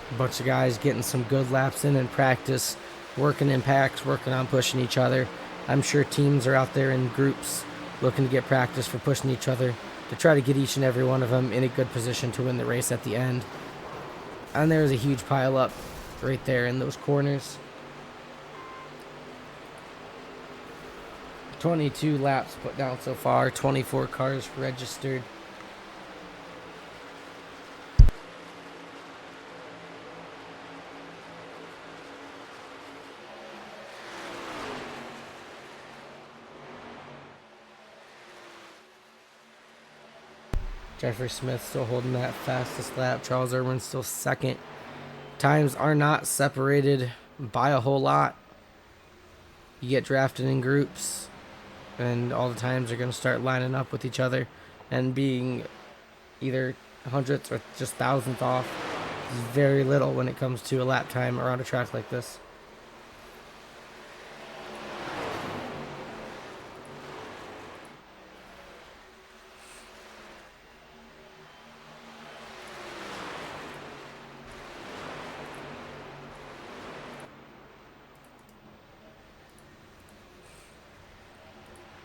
A bunch of guys getting some good laps in practice, working in packs, working on pushing each other. I'm sure teams are out there in groups looking to get practice for pushing each other to try to get each and every one of them in a good position to win the race at the end. And there's a huge pile up right there in those corners. 22 laps put down so far, 24 cars registered. Jeffrey Smith still holding that fastest lap. Charles Irwin still second. Times are not separated by a whole lot. You get drafted in groups, and all the times are going to start lining up with each other and being either hundredths or just thousandths off. Very little when it comes to a lap time around a track like this.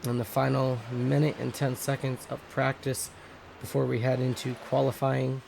In the final minute and 10 seconds of practice before we head into qualifying.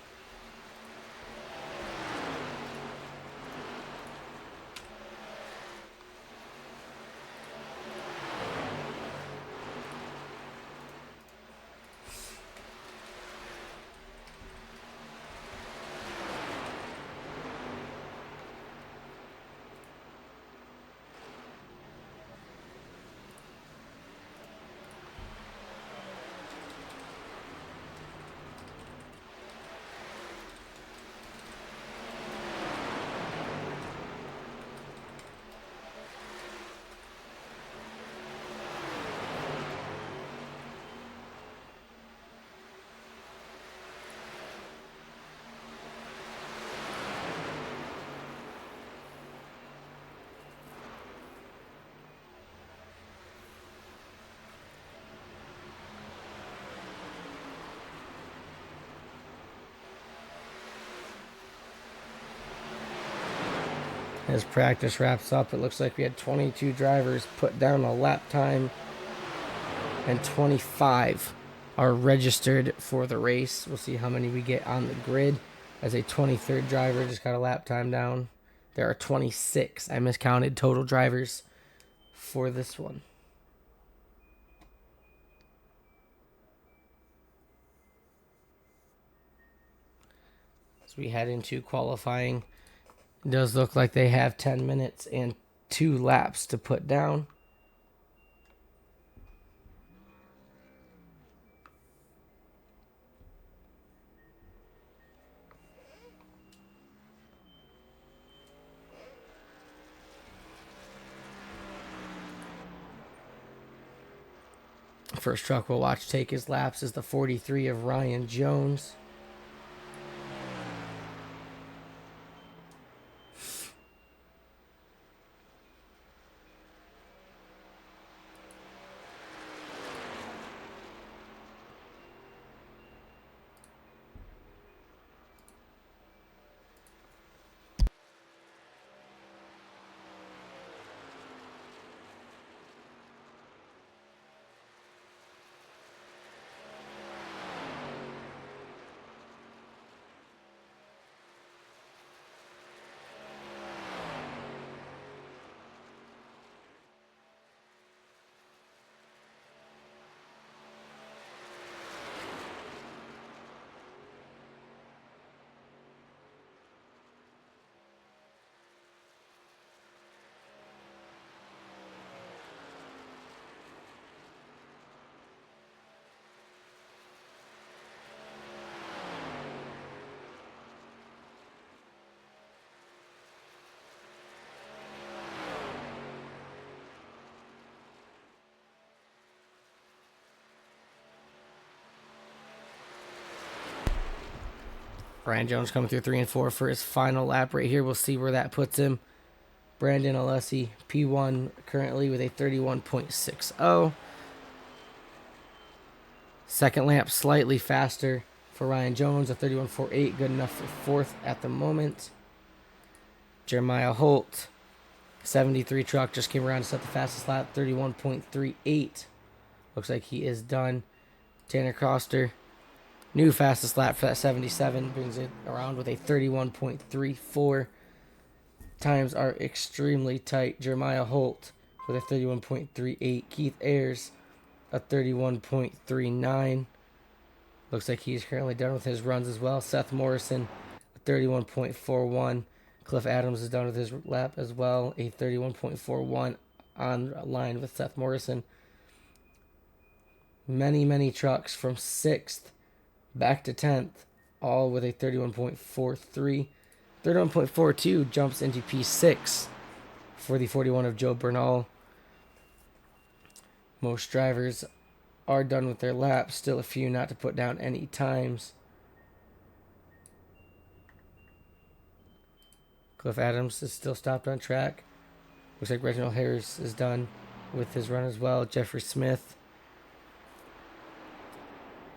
As practice wraps up, it looks like we had 22 drivers put down a lap time, and 25 are registered for the race. We'll see how many we get on the grid. As a 23rd driver just got a lap time down. There are 26, I miscounted, total drivers for this one. As we head into qualifying, it does look like they have 10 minutes and 2 laps to put down. First truck we'll watch take his laps is the 43 of Ryan Jones. Ryan Jones coming through 3 and 4 for his final lap right here. We'll see where that puts him. Brandon Alessi, P1, currently with a 31.60. Second lap slightly faster for Ryan Jones, a 31.48, good enough for fourth at the moment. Jeremiah Holt, 73 truck, just came around to set the fastest lap, 31.38. Looks like he is done. Tanner Coster, new fastest lap for that 77, brings it around with a 31.34. Times are extremely tight. Jeremiah Holt with a 31.38. Keith Ayers, a 31.39. Looks like he's currently done with his runs as well. Seth Morrison, a 31.41. Cliff Adams is done with his lap as well, a 31.41 on line with Seth Morrison. Many trucks from 6th back to 10th, all with a 31.43. 31.42 jumps into P6 for the 41 of Joe Bernal. Most drivers are done with their laps. Still a few not to put down any times. Cliff Adams is still stopped on track. Looks like Reginald Harris is done with his run as well. Jeffrey Smith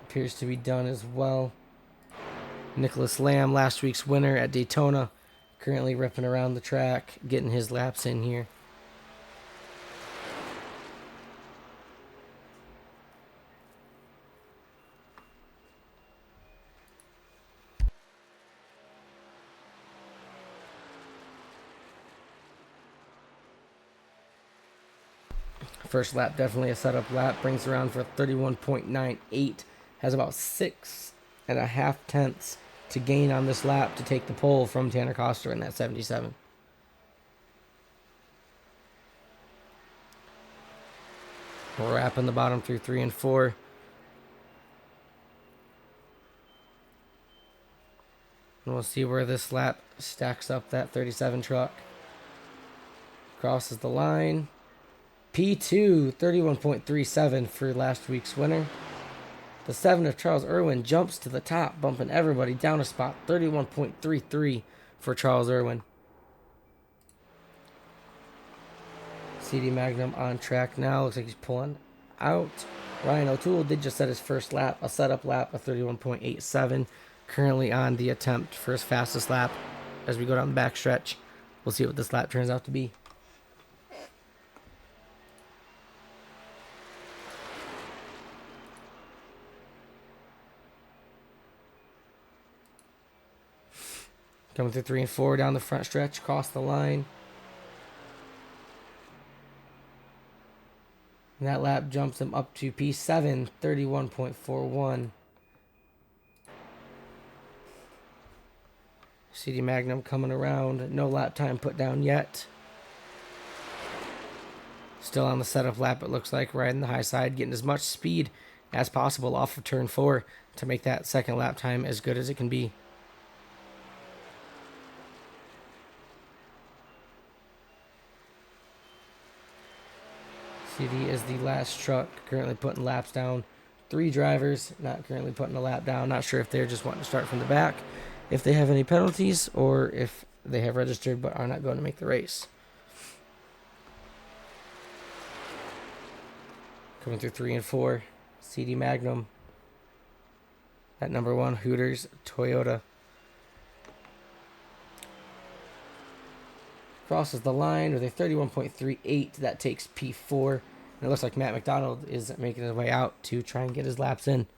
appears to be done as well. Nicholas Lamb, last week's winner at Daytona, currently ripping around the track, getting his laps in here. First lap, definitely a setup lap. Brings around for 31.98. Has about 6.5 tenths to gain on this lap to take the pole from Tanner Coster in that 77. We're wrapping the bottom through 3 and 4. And we'll see where this lap stacks up that 37 truck. Crosses the line. P2, 31.37 for last week's winner. The 7 of Charles Irwin jumps to the top, bumping everybody down a spot. 31.33 for Charles Irwin. CD Magnum on track now. Looks like he's pulling out. Ryan O'Toole did just set his first lap, a setup lap of 31.87. Currently on the attempt for his fastest lap as we go down the backstretch. We'll see what this lap turns out to be. Coming through 3 and 4 down the front stretch, across the line. And that lap jumps him up to P7, 31.41. CD Magnum coming around. No lap time put down yet. Still on the setup lap, it looks like, riding the high side, getting as much speed as possible off of turn 4 to make that second lap time as good as it can be. CD is the last truck currently putting laps down. 3 drivers not currently putting a lap down. Not sure if they're just wanting to start from the back, if they have any penalties, or if they have registered but are not going to make the race. Coming through 3 and 4, CD Magnum. At number 1, Hooters Toyota. Crosses the line with a 31.38. That takes P4. And it looks like Matt McDonald is making his way out to try and get his laps in.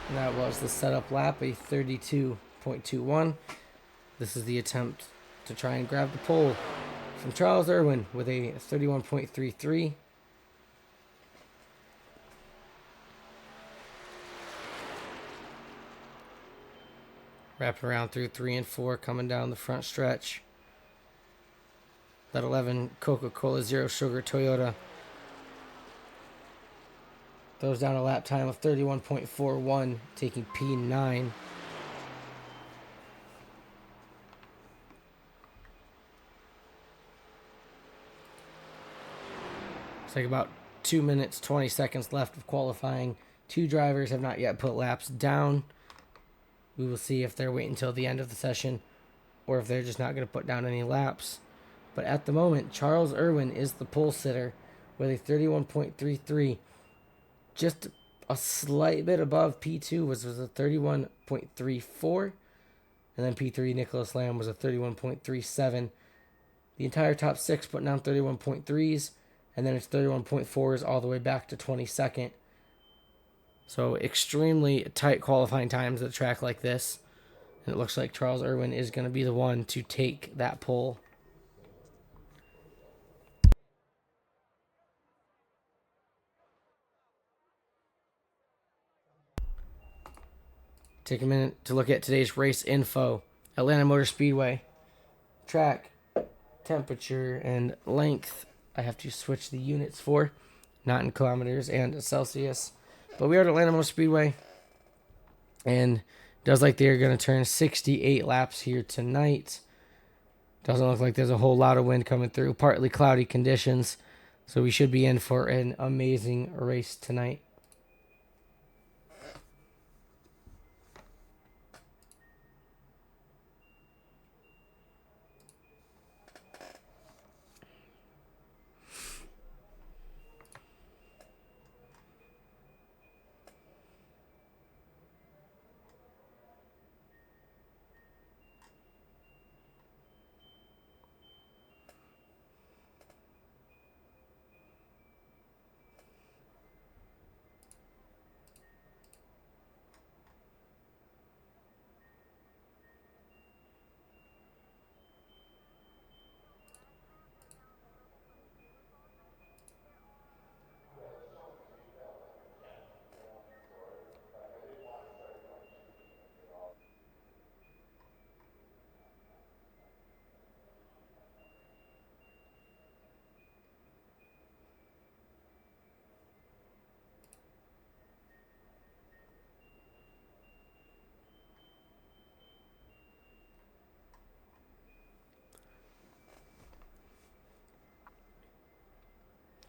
And that was the setup lap, a 32.21. This is the attempt to try and grab the pole from Charles Irwin with a 31.33. Wrapping around through 3 and 4, coming down the front stretch. That 11 Coca-Cola Zero Sugar Toyota throws down a lap time of 31.41, taking P9. It's like about 2 minutes, 20 seconds left of qualifying. 2 drivers have not yet put laps down. We will see if they're waiting until the end of the session or if they're just not going to put down any laps. But at the moment, Charles Irwin is the pole sitter with a 31.33. Just a slight bit above P2 was a 31.34. And then P3, Nicholas Lamb, was a 31.37. The entire top 6 putting down 31.3s. And then it's 31.4s all the way back to 22nd. So extremely tight qualifying times at a track like this. And it looks like Charles Irwin is going to be the one to take that pole. Take a minute to look at today's race info. Atlanta Motor Speedway. Track, temperature, and length. I have to switch the units for, not in kilometers and Celsius. But we are at Atlanta Motor Speedway. And it does like they're going to turn 68 laps here tonight. Doesn't look like there's a whole lot of wind coming through. Partly cloudy conditions. So we should be in for an amazing race tonight.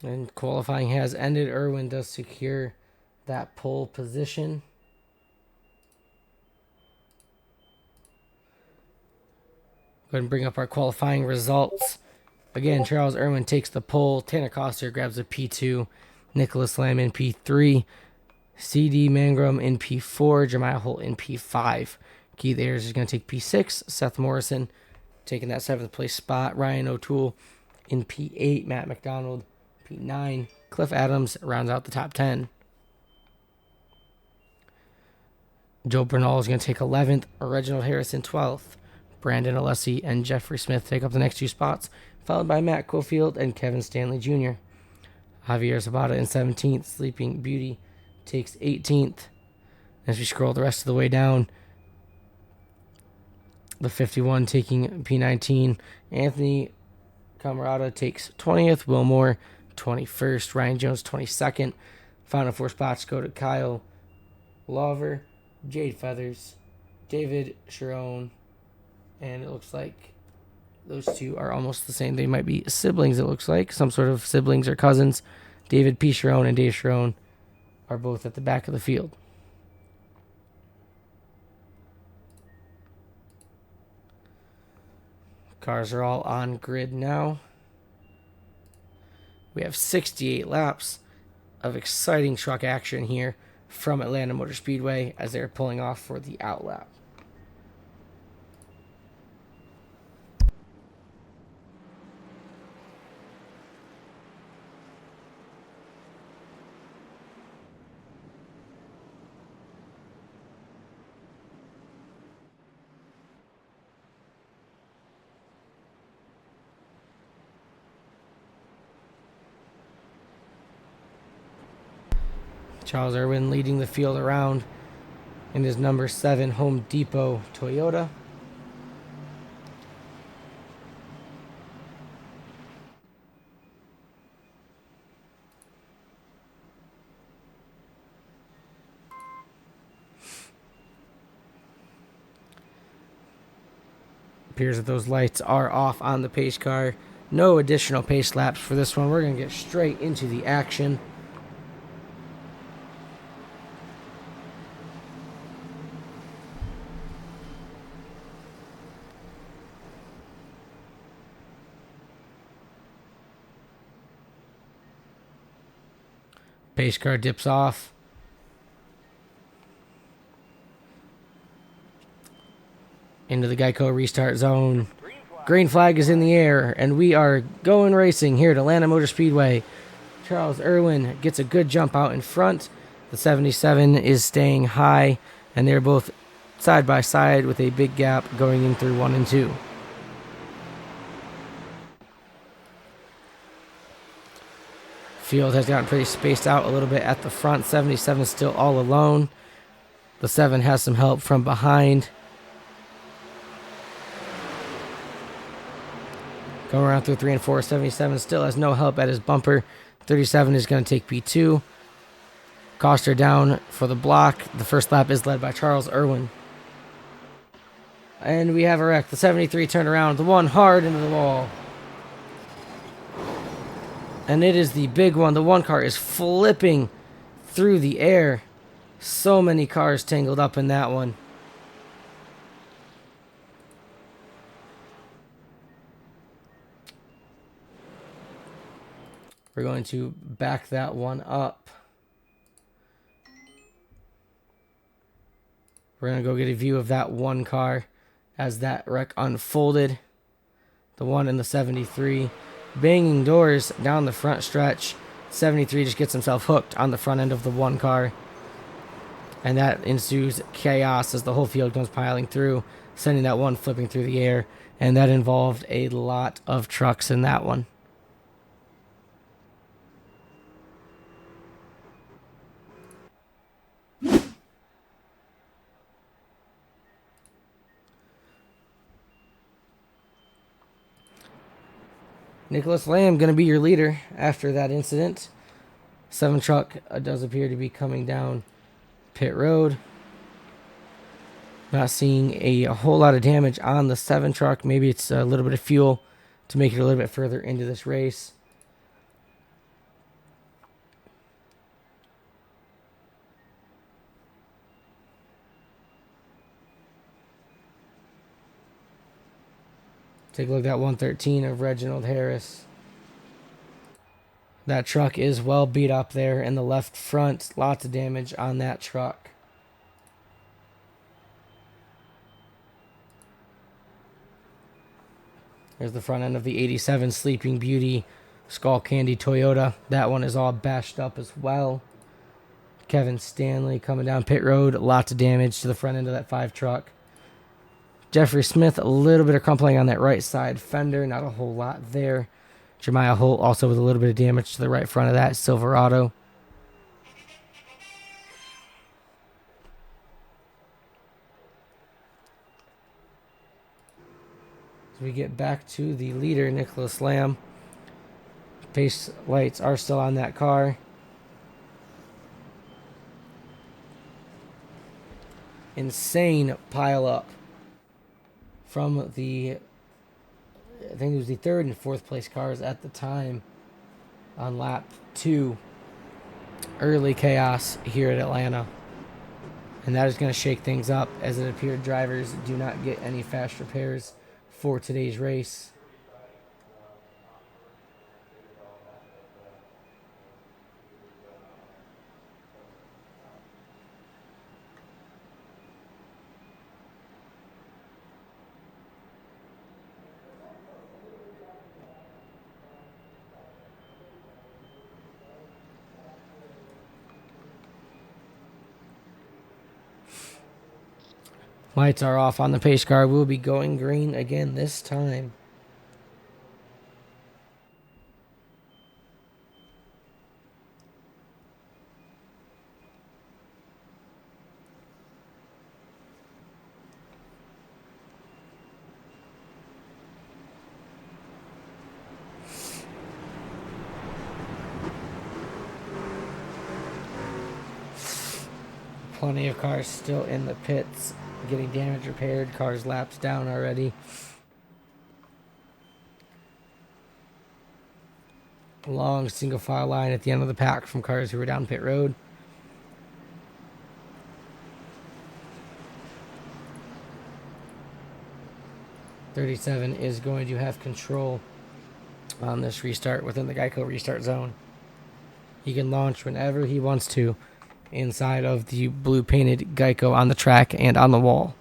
And qualifying has ended. Irwin does secure that pole position. Go ahead and bring up our qualifying results. Again, Charles Irwin takes the pole. Tanner Coster grabs a P2. Nicholas Lamb in P3. C.D. Mangrum in P4. Jeremiah Holt in P5. Keith Ayers is going to take P6. Seth Morrison taking that 7th place spot. Ryan O'Toole in P8. Matt McDonald P9. Cliff Adams rounds out the top 10. Joe Bernal is going to take 11th. Reginald Harrison 12th. Brandon Alessi and Jeffrey Smith take up the next 2 spots, followed by Matt Cofield and Kevin Stanley Jr. Javier Zapata in 17th. Sleeping Beauty takes 18th. As we scroll the rest of the way down, the 51 taking P19. Anthony Camarada takes 20th. Will Moore 21st. Ryan Jones 22nd. Final 4 spots go to Kyle Lover, Jade Feathers, David Sharon, and it looks like those 2 are almost the same. They might be siblings, it looks like. Some sort of siblings or cousins. David P. Sharon and Dave Sharon are both at the back of the field. Cars are all on grid now. We have 68 laps of exciting truck action here from Atlanta Motor Speedway as they're pulling off for the outlap. Charles Irwin leading the field around in his number 7 Home Depot Toyota. Appears that those lights are off on the pace car. No additional pace laps for this one. We're going to get straight into the action. Pace car dips off. Into the Geico restart zone. Green flag is in the air, and we are going racing here at Atlanta Motor Speedway. Charles Irwin gets a good jump out in front. The 77 is staying high, and they're both side by side with a big gap going in through 1 and 2. Field has gotten pretty spaced out a little bit at the front. 77 still all alone. The 7 has some help from behind. Going around through 3 and 4. 77 still has no help at his bumper. 37 is going to take P2. Coster down for the block. The first lap is led by Charles Irwin. And we have a wreck. The 73 turned around. The 1 hard into the wall. And it is the big one. The 1 car is flipping through the air. So many cars tangled up in that one. We're going to back that one up. We're going to go get a view of that 1 car as that wreck unfolded. The 1 in the 73. Banging doors down the front stretch. 73 just gets himself hooked on the front end of the 1 car. And that ensues chaos as the whole field comes piling through, sending that 1 flipping through the air. And that involved a lot of trucks in that one. Nicholas Lamb going to be your leader after that incident. 7 truck does appear to be coming down pit road. Not seeing a whole lot of damage on the 7 truck. Maybe it's a little bit of fuel to make it a little bit further into this race. Take a look at that 113 of Reginald Harris. That truck is well beat up there in the left front. Lots of damage on that truck. There's the front end of the 87 Sleeping Beauty Skull Candy Toyota. That one is all bashed up as well. Kevin Stanley coming down pit road. Lots of damage to the front end of that 5 truck. Jeffrey Smith, a little bit of crumpling on that right side fender. Not a whole lot there. Jeremiah Holt also with a little bit of damage to the right front of that Silverado. As we get back to the leader, Nicholas Lamb. Pace lights are still on that car. Insane pile up from the, I think it was the 3rd and 4th place cars at the time on lap 2. Early chaos here at Atlanta. And that is going to shake things up as it appeared drivers do not get any fast repairs for today's race. Lights are off on the pace car. We'll be going green again this time. Plenty of cars still in the pits, getting damage repaired. Cars lapped down already. Long single file line at the end of the pack from cars who were down pit road. .37 is going to have control on this restart within the Geico restart zone. He can launch whenever he wants to inside of the blue painted Geico on the track and on the wall.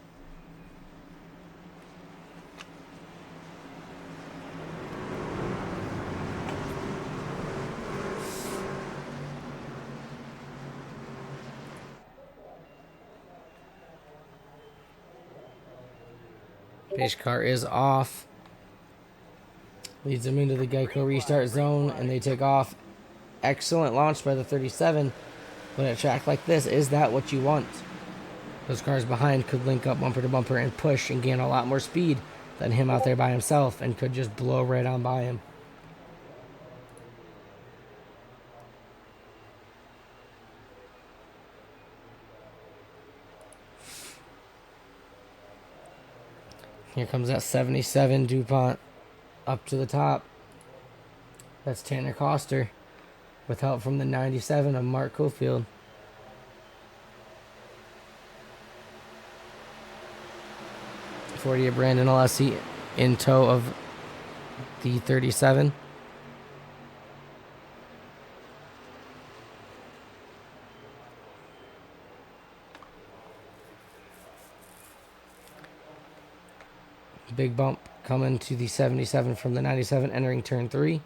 Pace car is off. Leads them into the Geico restart zone, and they take off. Excellent launch by the 37. But at a track like this, is that what you want? Those cars behind could link up bumper to bumper and push and gain a lot more speed than him out there by himself, and could just blow right on by him. Here comes that 77 DuPont up to the top. That's Tanner Coster with help from the 97 of Mark Cofield. .40 of Brandon Alessi in tow of the 37. Big bump coming to the 77 from the 97 entering turn 3.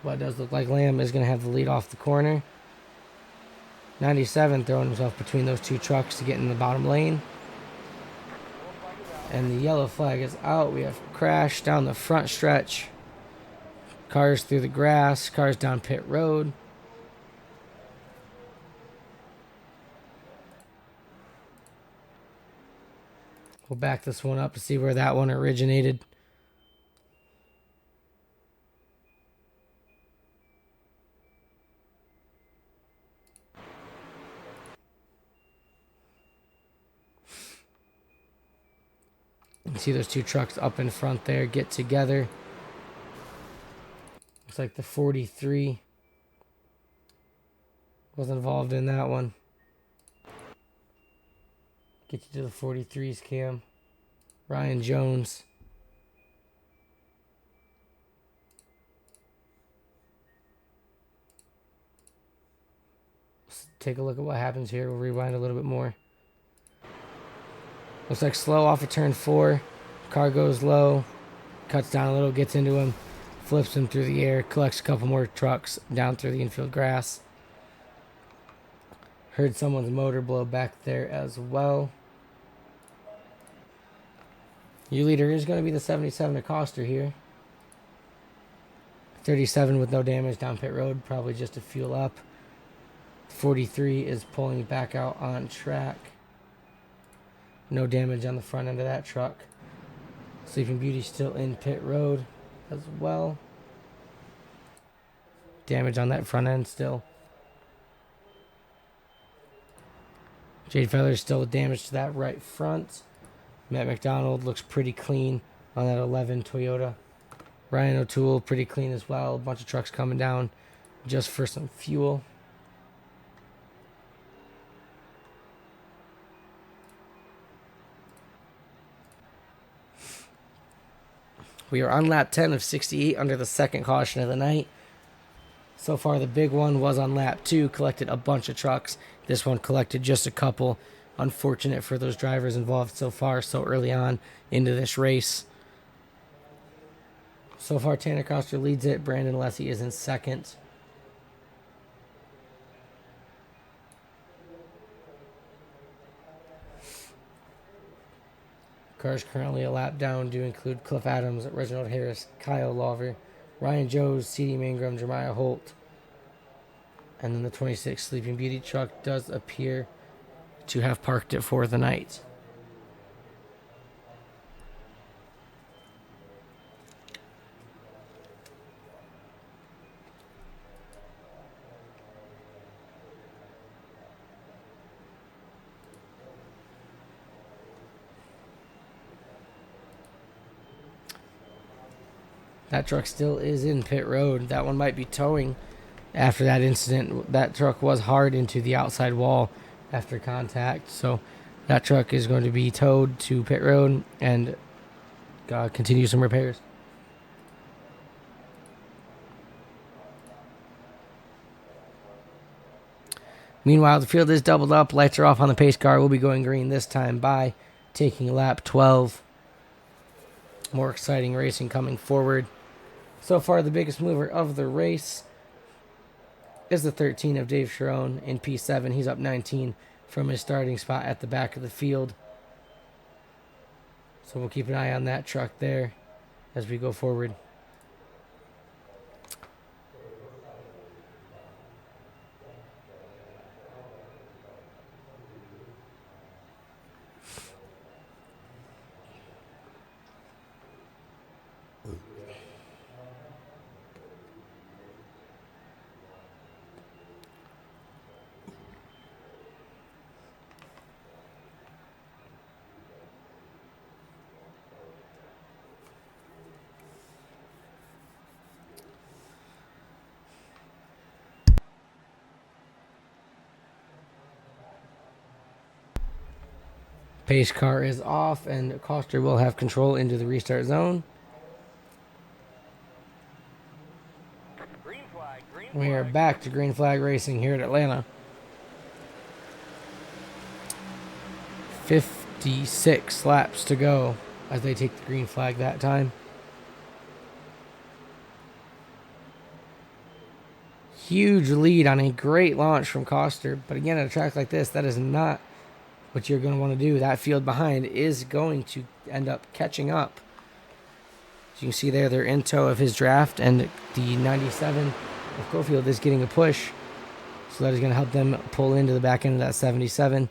What does look like Lamb is going to have the lead off the corner. 97 throwing himself between those two trucks to get in the bottom lane. And the yellow flag is out. We have crash down the front stretch. Cars through the grass. Cars down pit road. We'll back this one up to see where that one originated. You see those two trucks up in front there get together. Looks like the 43 was involved in that one. Get you to the 43s, Cam. Ryan Jones. Let's take a look at what happens here. We'll rewind a little bit more. Looks like slow off of turn 4. Car goes low. Cuts down a little, gets into him. Flips him through the air. Collects a couple more trucks down through the infield grass. Heard someone's motor blow back there as well. Your leader is going to be the 77 Acosta here. 37 with no damage down pit road. Probably just a fuel up. 43 is pulling back out on track. No damage on the front end of that truck. Sleeping Beauty still in pit road as well. Damage on that front end still. Jade Feather still with damage to that right front. Matt McDonald looks pretty clean on that 11 Toyota. Ryan O'Toole pretty clean as well. A bunch of trucks coming down just for some fuel. We are on lap 10 of 68 under the second caution of the night. So far, the big one was on lap 2, collected a bunch of trucks. This one collected just a couple. Unfortunate for those drivers involved so far, so early on into this race. So far, Tanner Coster leads it. Brandon Alessi is in second. Cars currently a lap down do include Cliff Adams, Reginald Harris, Kyle Lawver, Ryan Joes, C.D. Mangrum, Jeremiah Holt. And then the 26 Sleeping Beauty truck does appear to have parked it for the night. That truck still is in pit road. That one might be towing after that incident. That truck was hard into the outside wall after contact. So that truck is going to be towed to pit road and continue some repairs. Meanwhile, the field is doubled up. Lights are off on the pace car. We'll be going green this time by taking lap 12. More exciting racing coming forward. So far, the biggest mover of the race is the 13 of Dave Sharon in P7. He's up 19 from his starting spot at the back of the field. So we'll keep an eye on that truck there as we go forward. Pace car is off, and Coster will have control into the restart zone. Green flag, green We are flag. back to green flag racing here at Atlanta. 56 laps to go as they take the green flag that time. Huge lead on a great launch from Coster, but again, at a track like this, that is not what you're going to want to do. That field behind is going to end up catching up. As you can see there, they're in tow of his draft, and the 97 of Cofield is getting a push. So that is going to help them pull into the back end of that 77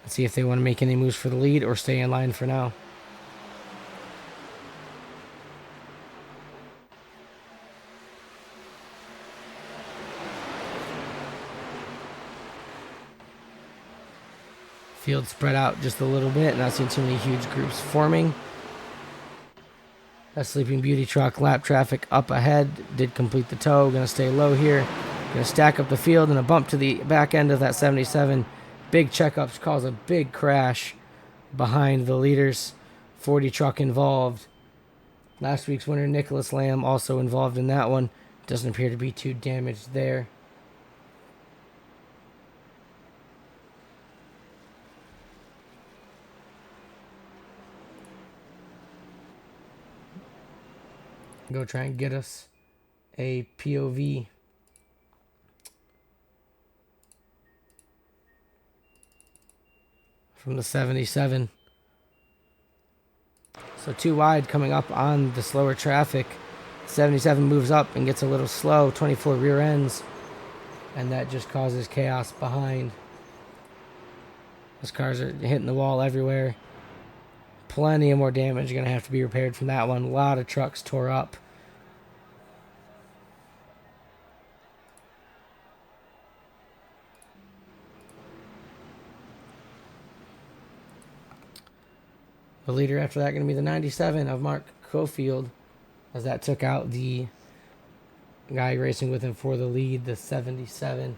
and see if they want to make any moves for the lead or stay in line for now. Field spread out just a little bit, not seeing too many huge groups forming. That Sleeping Beauty truck, lap traffic up ahead, did complete the tow. Going to stay low here. Going to stack up the field, and a bump to the back end of that 77. Big checkups cause a big crash behind the leaders. 40 truck involved. Last week's winner, Nicholas Lamb, also involved in that one. Doesn't appear to be too damaged there. Go try and get us a POV. From the 77. So too wide coming up on the slower traffic. 77 moves up and gets a little slow. 24 rear ends. And that just causes chaos behind. Those cars are hitting the wall everywhere. Plenty of more damage going to have to be repaired from that one. A lot of trucks tore up. The leader after that going to be the 97 of Mark Cofield, as that took out the guy racing with him for the lead, the 77.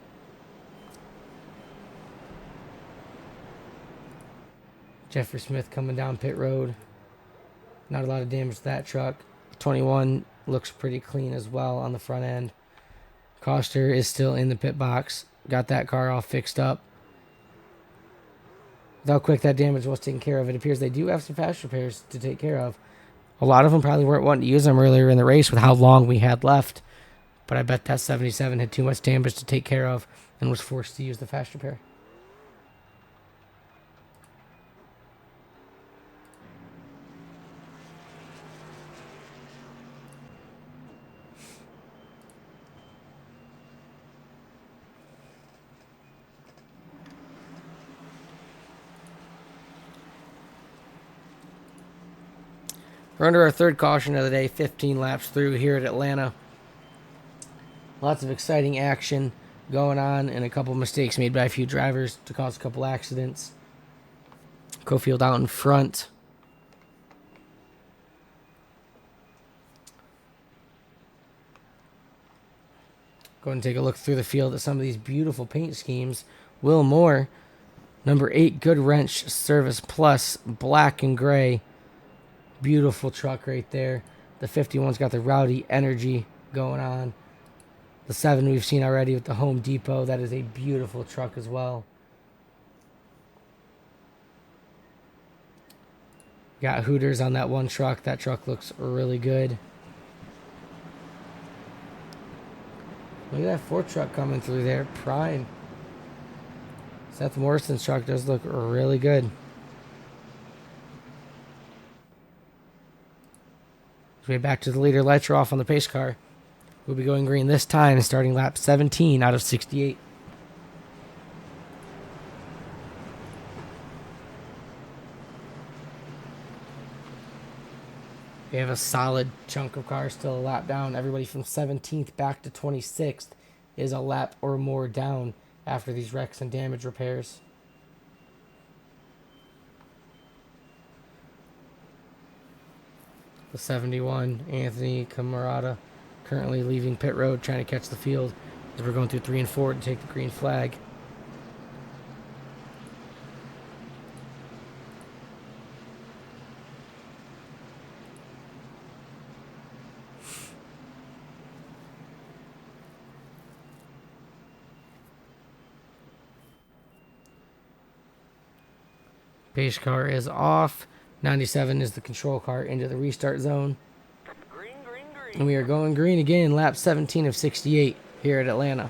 Jeffrey Smith coming down pit road. Not a lot of damage to that truck. 21 looks pretty clean as well on the front end. Coster is still in the pit box. Got that car all fixed up. With how quick that damage was taken care of, it appears they do have some fast repairs to take care of. A lot of them probably weren't wanting to use them earlier in the race with how long we had left. But I bet that 77 had too much damage to take care of and was forced to use the fast repair. We're under our third caution of the day, 15 laps through here at Atlanta. Lots of exciting action going on and a couple mistakes made by a few drivers to cause a couple accidents. Cofield out in front. Go and take a look through the field at some of these beautiful paint schemes. Will Moore, number 8, Good Wrench Service Plus, black and gray. Beautiful truck right there. The 51's got the rowdy energy going on. The 7 we've seen already with the Home Depot. That is a beautiful truck as well. Got Hooters on that one truck. That truck looks really good. Look at that Ford truck coming through there. Prime. Seth Morrison's truck does look really good. Way back to the leader. Lights are off on the pace car. We'll be going green this time, starting lap 17 out of 68. We have a solid chunk of cars still a lap down. Everybody from 17th back to 26th is a lap or more down after these wrecks and damage repairs. The 71, Anthony Camarada, currently leaving pit road, trying to catch the field as we're going through 3 and 4 to take the green flag. Pace car is off. 97 is the control car into the restart zone. Green, green, green. And we are going green again, lap 17 of 68 here at Atlanta.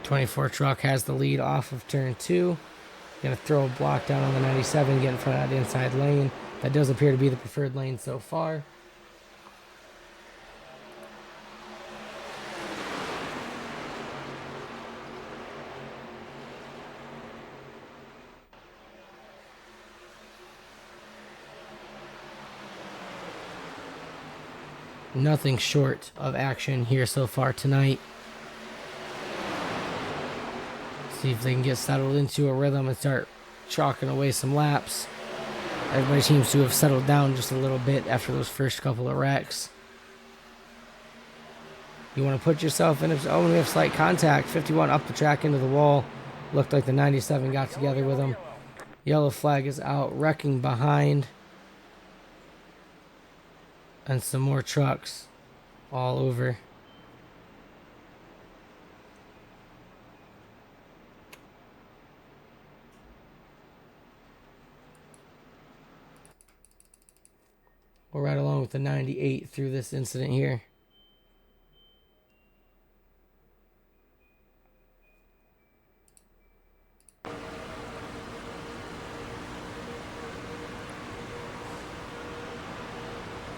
'24 truck has the lead off of turn 2. Gonna throw a block down on the 97, get in front of that inside lane. That does appear to be the preferred lane so far. Nothing short of action here so far tonight. See if they can get settled into a rhythm and start chalking away some laps. Everybody seems to have settled down just a little bit after those first couple of wrecks. You want to put yourself in... Oh, we have slight contact. 51 up the track into the wall. Looked like the 97 got together with him. Yellow flag is out. Wrecking behind. And some more trucks all over. We're right along with the 98 through this incident here.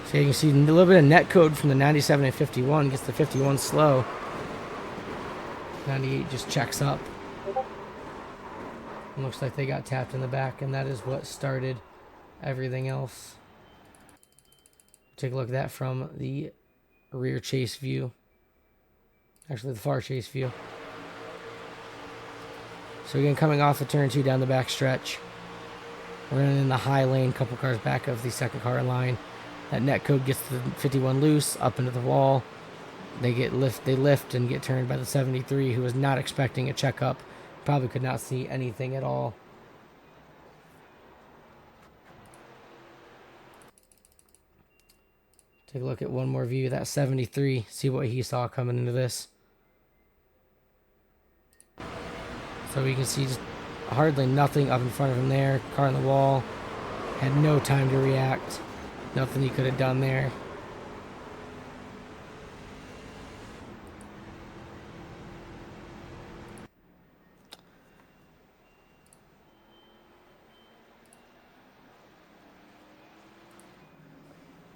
So you can see a little bit of net code from the 97 and 51. Gets the 51 slow. 98 just checks up. It looks like they got tapped in the back, and that is what started everything else. Take a look at that from the rear chase view. Actually, the far chase view. So again, coming off of turn 2 down the back stretch. We're running in the high lane, couple cars back of the second car in line. That net code gets the 51 loose, up into the wall. They lift and get turned by the 73, who was not expecting a checkup. Probably could not see anything at all. Take a look at one more view of that 73. See what he saw coming into this. So you can see just hardly nothing up in front of him there. Car on the wall. Had no time to react. Nothing he could have done there.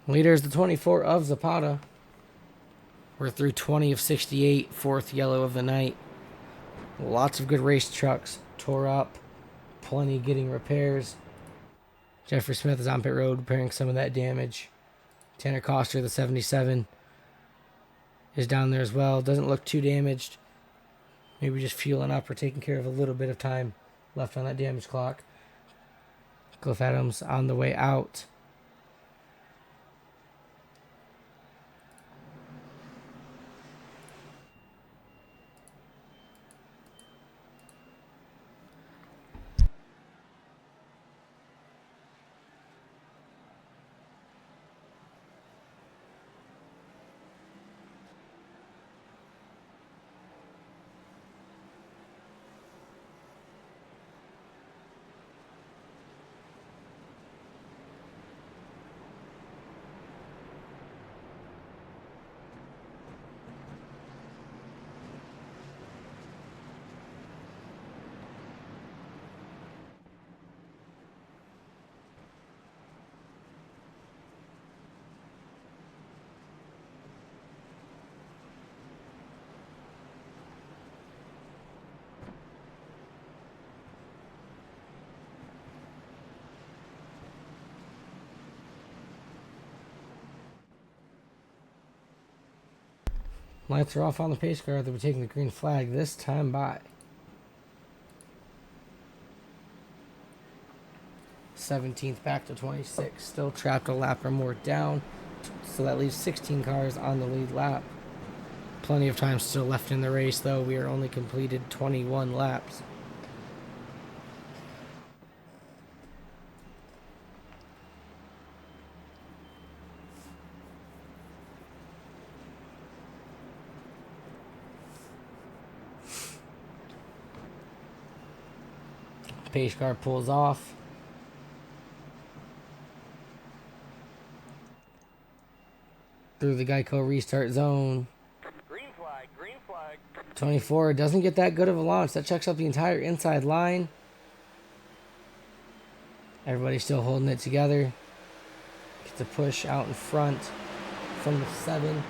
Leader is the 24 of Zapata. We're through 20 of 68, fourth yellow of the night. Lots of good race trucks tore up. Plenty getting repairs. Jeffrey Smith is on pit road repairing some of that damage. Tanner Coster, the 77, is down there as well. Doesn't look too damaged. Maybe just fueling up or taking care of a little bit of time left on that damage clock. Cliff Adams on the way out. Lights are off on the pace car. They'll be taking the green flag this time by. 17th back to 26. Still trapped a lap or more down. So that leaves 16 cars on the lead lap. Plenty of time still left in the race, though. We are only completed 21 laps. Pace car pulls off. Through the Geico restart zone. Green flag, green flag. 24 doesn't get that good of a launch. That checks up the entire inside line. Everybody's still holding it together. Gets a push out in front from the 7.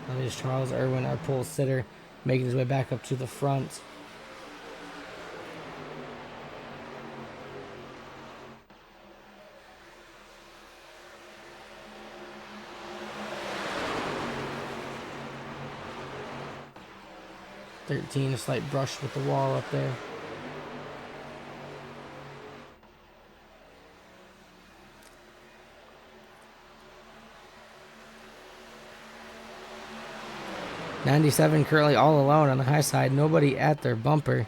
That is Charles Irwin, our pole sitter, making his way back up to the front. A slight brush with the wall up there. '97 currently all alone on the high side. Nobody at their bumper.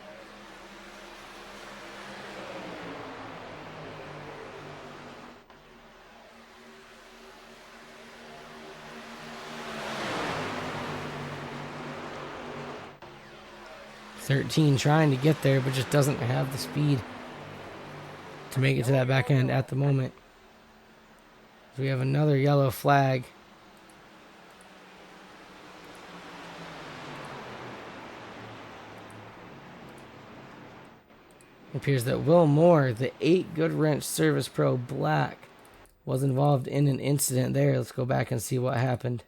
'13 trying to get there, but just doesn't have the speed to make it to that back end at the moment. We have another yellow flag. It appears that Will Moore, the 8 Good Wrench Service Pro Black, was involved in an incident there. Let's go back and see what happened.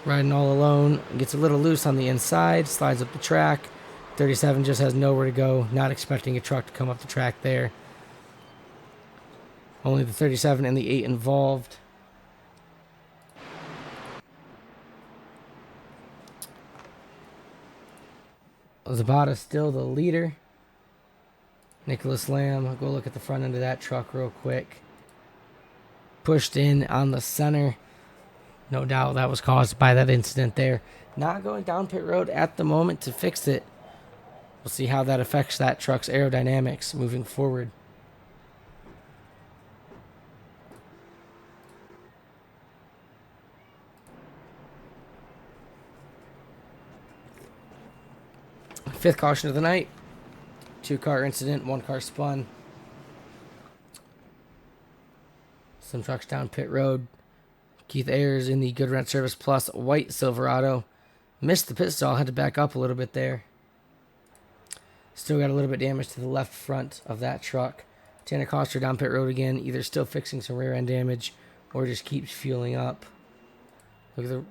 Riding all alone, gets a little loose on the inside, slides up the track. 37 just has nowhere to go, not expecting a truck to come up the track there. Only the 37 and the 8 involved. Zapata still the leader. Nicholas Lamb, I'll go look at the front end of that truck real quick. Pushed in on the center. No doubt that was caused by that incident there. Not going down pit road at the moment to fix it. We'll see how that affects that truck's aerodynamics moving forward. Fifth caution of the night. 2-car incident, 1 car spun. Some trucks down pit road. Keith Ayers in the Good Wrench Service Plus white Silverado. Missed the pit stall, had to back up a little bit there. Still got a little bit damage to the left front of that truck. Tanner Koster down pit road again, either still fixing some rear end damage or just keeps fueling up. Look at the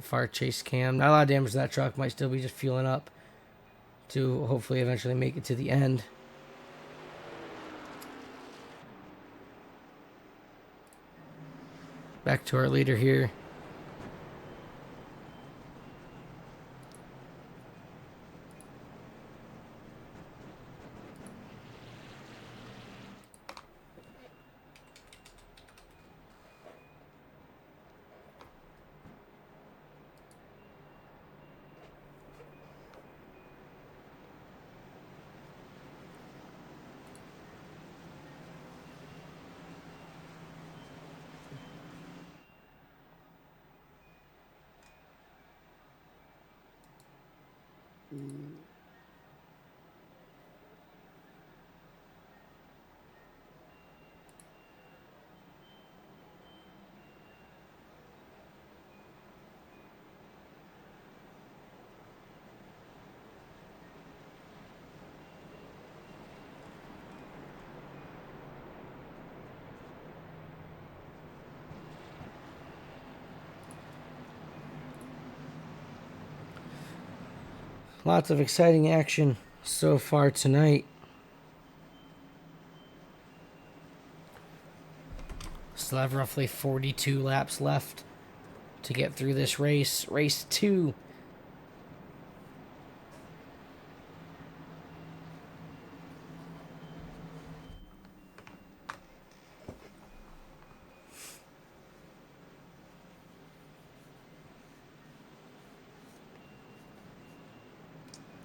far chase cam. Not a lot of damage to that truck, might still be just fueling up to hopefully eventually make it to the end. Back to our leader here. Lots of exciting action so far tonight. Still have roughly 42 laps left to get through this race. Race 2.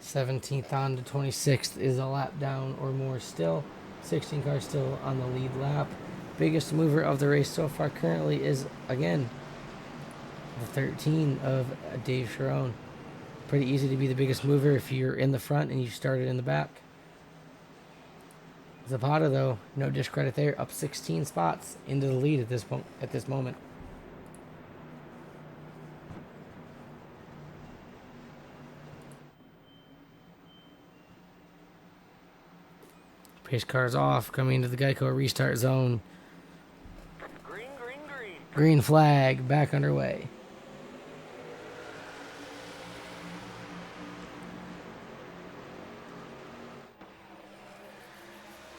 '17th on to 26th is a lap down or more still. 16 cars still on the lead lap. Biggest mover of the race so far currently is, again, the 13 of Dave Sharon. Pretty easy to be the biggest mover if you're in the front and you started in the back. Zapata, though, no discredit there, up 16 spots into the lead at this moment. Pace cars off, coming into the Geico restart zone. Green, green, green. Green flag, back underway.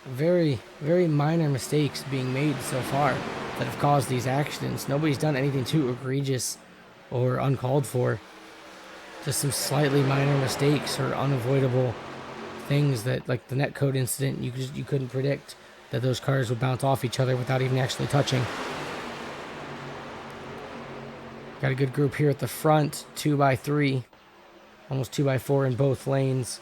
Very, very minor mistakes being made so far that have caused these accidents. Nobody's done anything too egregious or uncalled for. Just some slightly minor mistakes or unavoidable things that, like the netcode incident, you couldn't predict that those cars would bounce off each other without even actually touching. Got a good group here at the front, 2x3, almost 2x4 in both lanes.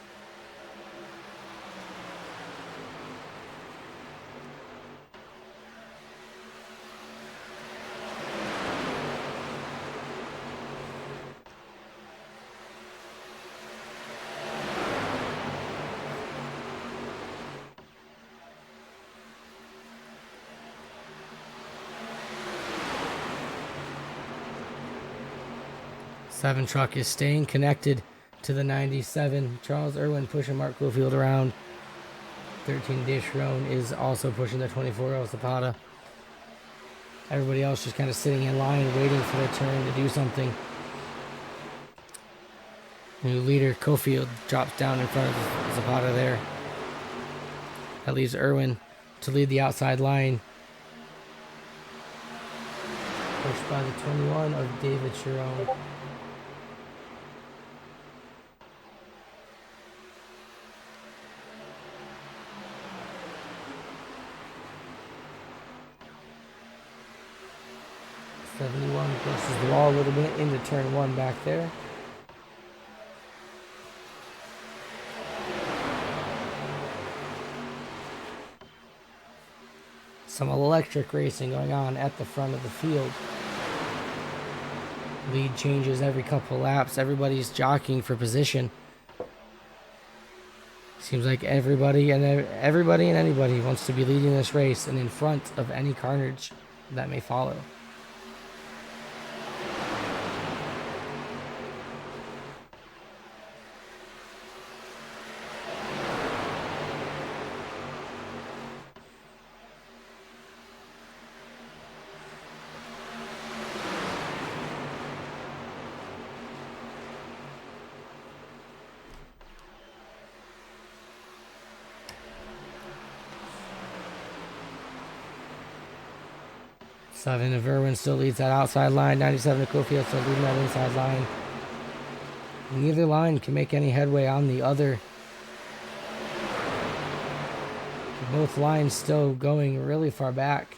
Seven truck is staying connected to the 97. Charles Irwin pushing Mark Cofield around. 13 Dishron is also pushing the 24 El Zapata. Everybody else just kind of sitting in line waiting for their turn to do something. New leader Cofield drops down in front of Zapata there. That leaves Irwin to lead the outside line. Pushed by the 21 of David Sharon. Pushes the wall a little bit into turn 1 back there. Some electric racing going on at the front of the field. Lead changes every couple laps. Everybody's jockeying for position. Seems like everybody and anybody wants to be leading this race and in front of any carnage that may follow. 7 of Irwin still leads that outside line. 97 of Cofield still leading that inside line. Neither line can make any headway on the other. Both lines still going really far back.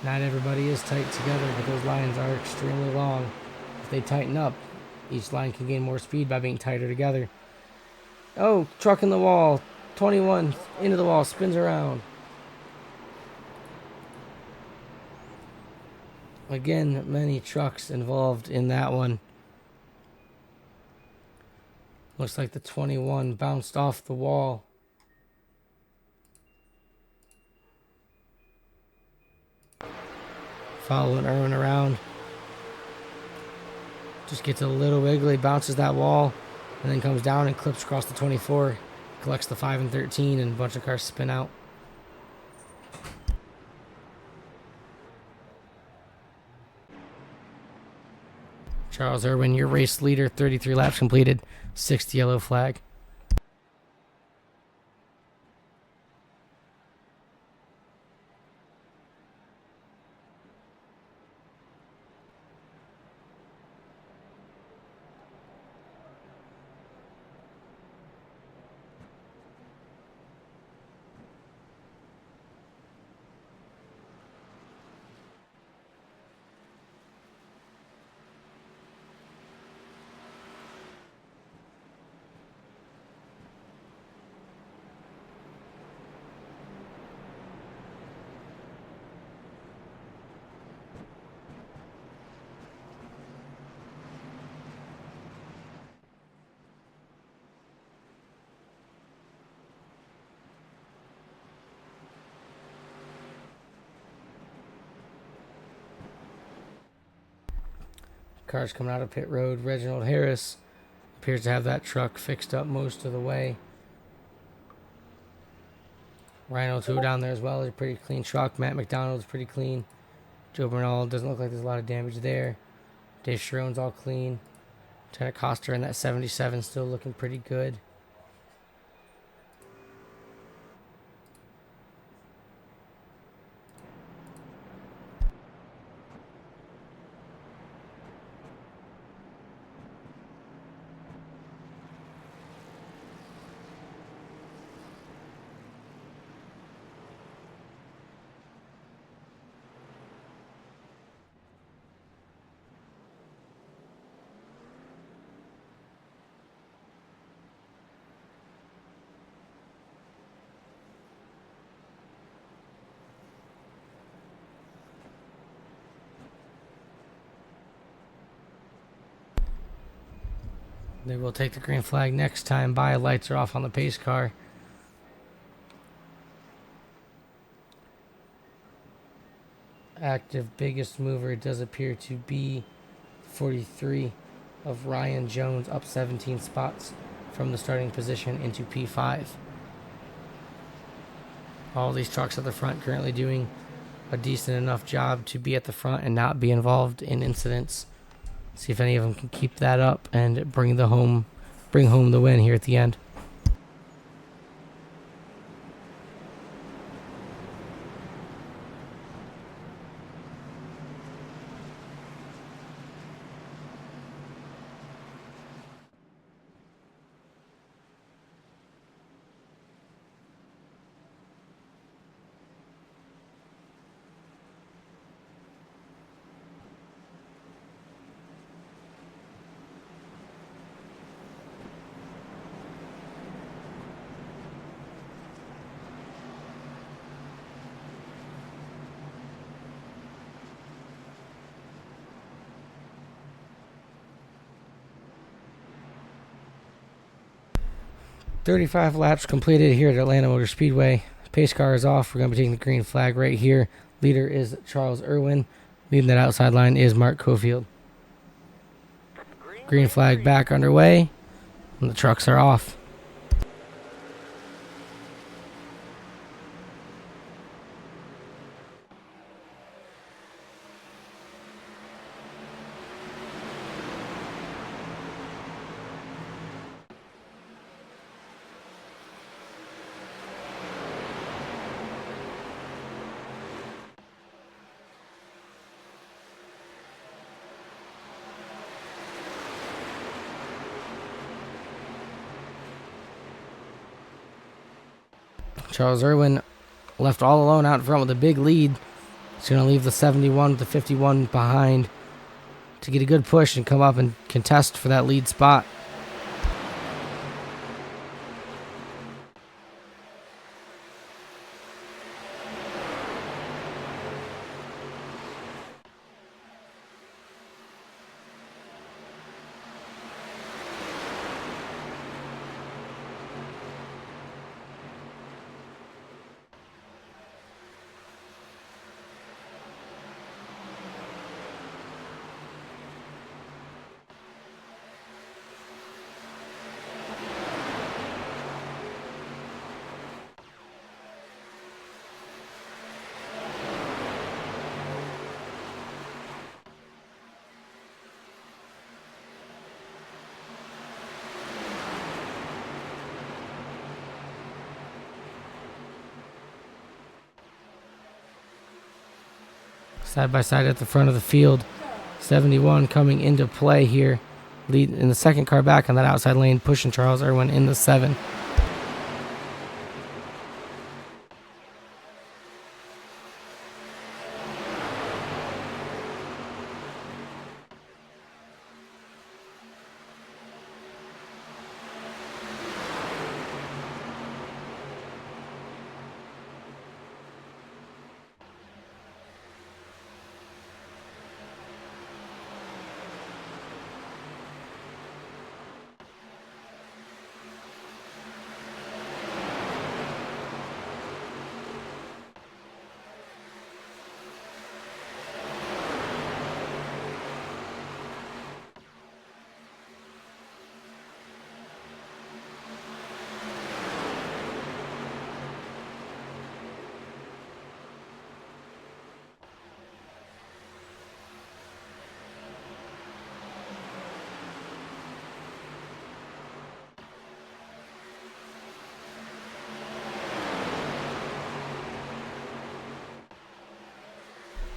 Not everybody is tight together, but those lines are extremely long. If they tighten up, each line can gain more speed by being tighter together. Oh, truck in the wall. 21 into the wall, spins around. Again, many trucks involved in that one. Looks like the 21 bounced off the wall. Following Irwin around. Just gets a little wiggly, bounces that wall, and then comes down and clips across the 24. Collects the 5 and 13, and a bunch of cars spin out. Charles Irwin, your race leader, 33 laps completed, 6th yellow flag. Cars coming out of pit road. Reginald Harris appears to have that truck fixed up most of the way. Rhino 2 down there as well. Is a pretty clean truck. Matt McDonald's pretty clean. Joe Bernal doesn't look like there's a lot of damage there. Dave Sharon's all clean. Lieutenant Coster in that 77 still looking pretty good. They will take the green flag next time by. Lights are off on the pace car. Active biggest mover does appear to be 43 of Ryan Jones, up 17 spots from the starting position into P5. All these trucks at the front currently doing a decent enough job to be at the front and not be involved in incidents. See if any of them can keep that up and bring home the win here at the end. "35 laps completed here at Atlanta Motor Speedway. Pace car is off. We're going to be taking the green flag right here. Leader is Charles Irwin. Leading that outside line is Mark Cofield. Green flag back underway, and the trucks are off. Charles Irwin left all alone out in front with a big lead. He's going to leave the 71 with the 51 behind to get a good push and come up and contest for that lead spot. Side by side at the front of the field. 71 coming into play here. Lead in the second car back on that outside lane, pushing Charles Irwin in the 7.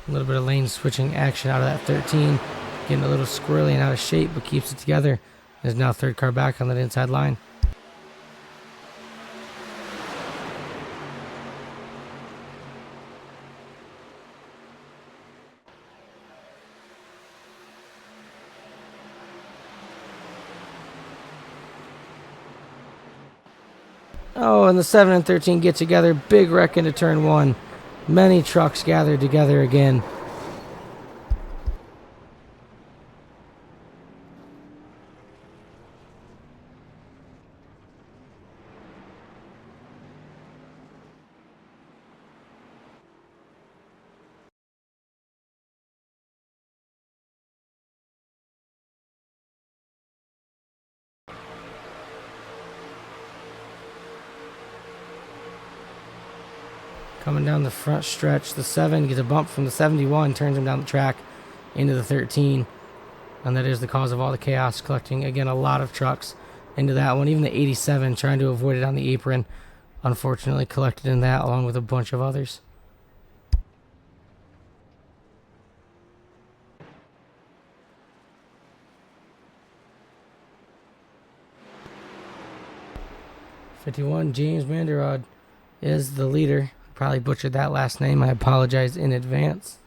A little bit of lane switching action out of that 13. Getting a little squirrely and out of shape, but keeps it together. There's now third car back on that inside line. Oh, and the 7 and 13 get together. Big wreck into turn 1. Many trucks gathered together again. Coming down the front stretch, the 7 gets a bump from the 71, turns him down the track into the 13. And that is the cause of all the chaos, collecting, again, a lot of trucks into that one. Even the 87 trying to avoid it on the apron, unfortunately collected in that along with a bunch of others. '51, James Manderod is the leader. Probably butchered that last name. I apologize in advance.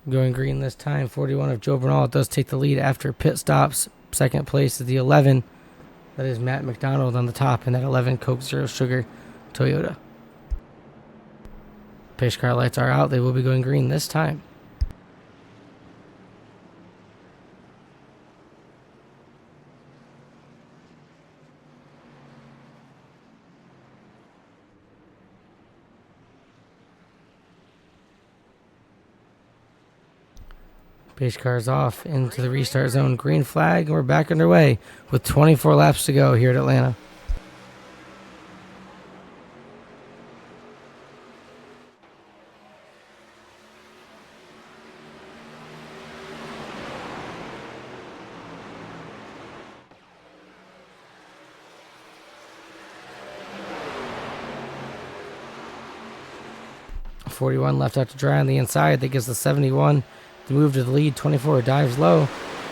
Going green this time, 41 of Joe Bernal does take the lead after pit stops. Second place is the 11. That is Matt McDonald on the top in that 11 Coke Zero Sugar Toyota. Pace car lights are out. They will be going green this time. Pace cars off into the restart zone. Green flag, and we're back underway with 24 laps to go here at Atlanta. .41 left out to dry on the inside. That gives the 71 the move to the lead. 24 dives low,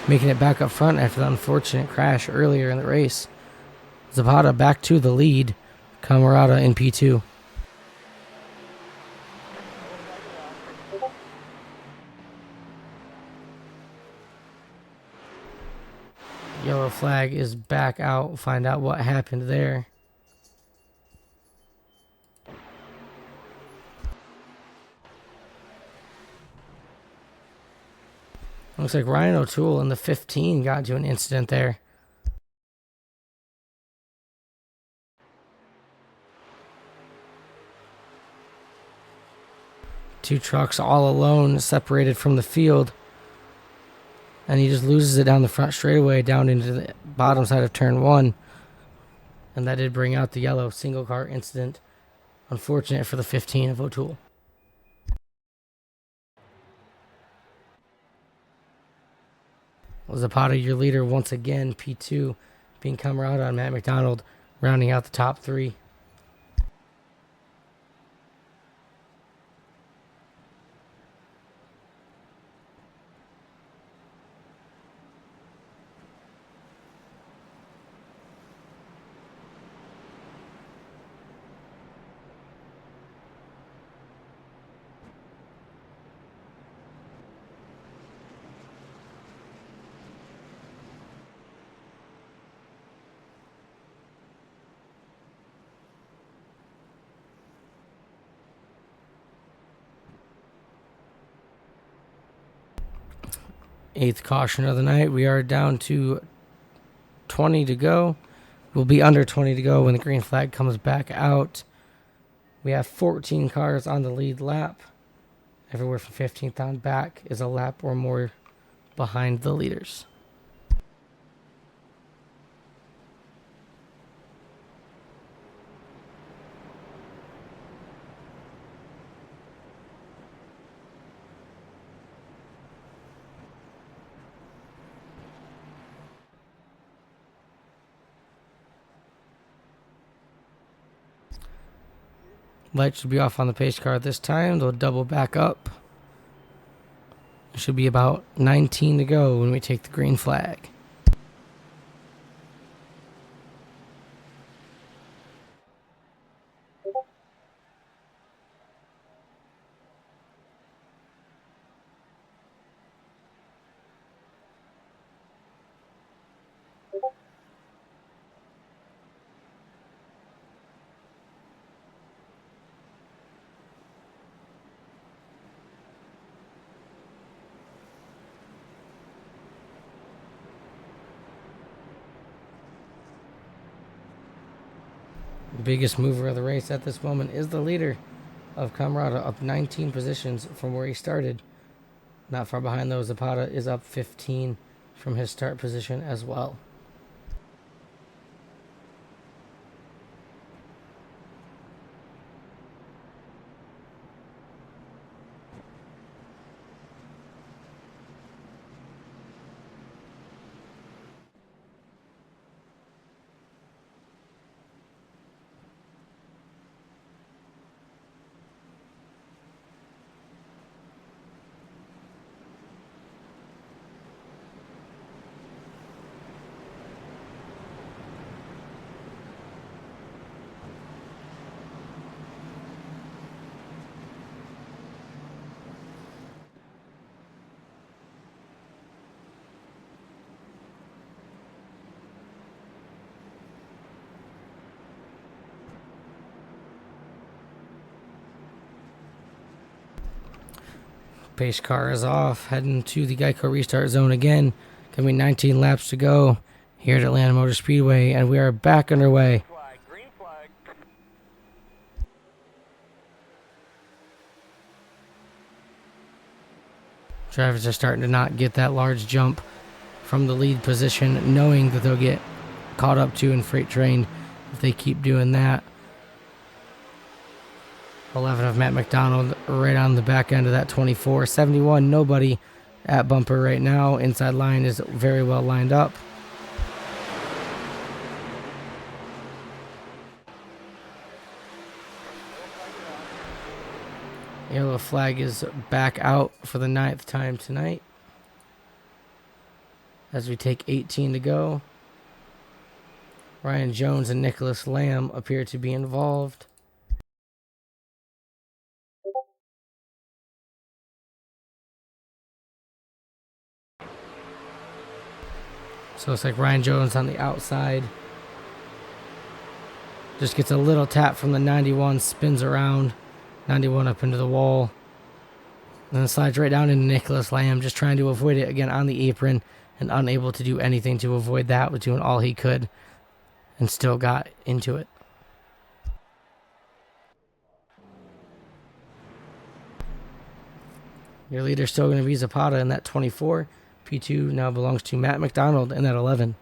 making it back up front after the unfortunate crash earlier in the race. Zapata back to the lead. Camarada in P2. Yellow flag is back out. Find out what happened there. Looks like Ryan O'Toole in the 15 got into an incident there. Two trucks all alone, separated from the field. And he just loses it down the front straightaway, down into the bottom side of turn 1. And that did bring out the yellow single car incident. Unfortunate for the 15 of O'Toole. Zapata, your leader once again, P2, being Camarada and Matt McDonald, rounding out the top 3. Eighth caution of the night. We are down to 20 to go. We'll be under 20 to go when the green flag comes back out. We have 14 cars on the lead lap. Everywhere from 15th on back is a lap or more behind the leaders. Lights should be off on the pace car this time. They'll double back up. It should be about 19 to go when we take the green flag. The biggest mover of the race at this moment is the leader of Camarada, up 19 positions from where he started. Not far behind though, Zapata is up 15 from his start position as well. Pace car is off, heading to the Geico restart zone again. Gonna be 19 laps to go here at Atlanta Motor Speedway, and we are back underway. Flag, green flag. Drivers are starting to not get that large jump from the lead position, knowing that they'll get caught up to and freight trained if they keep doing that. 11 of Matt McDonald right on the back end of that 24. 71, nobody at bumper right now. Inside line is very well lined up. Yellow flag is back out for the 9th time tonight. As we take 18 to go. Ryan Jones and Nicholas Lamb appear to be involved. So it's like Ryan Jones on the outside. Just gets a little tap from the 91, spins around. 91 up into the wall. And then slides right down into Nicholas Lamb, just trying to avoid it again on the apron and unable to do anything to avoid that. Was doing all he could and still got into it. Your leader's still going to be Zapata in that 24. P2 now belongs to Matt McDonald in that 11.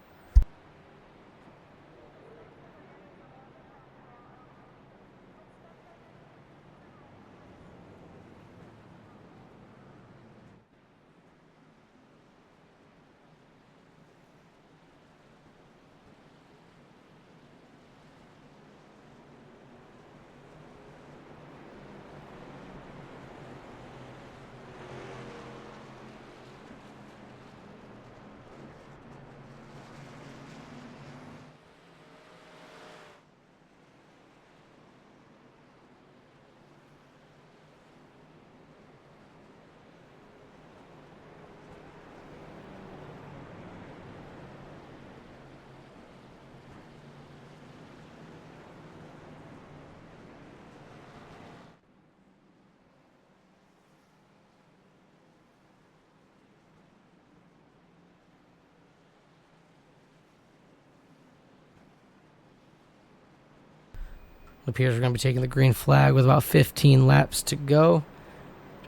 It appears we're going to be taking the green flag with about 15 laps to go.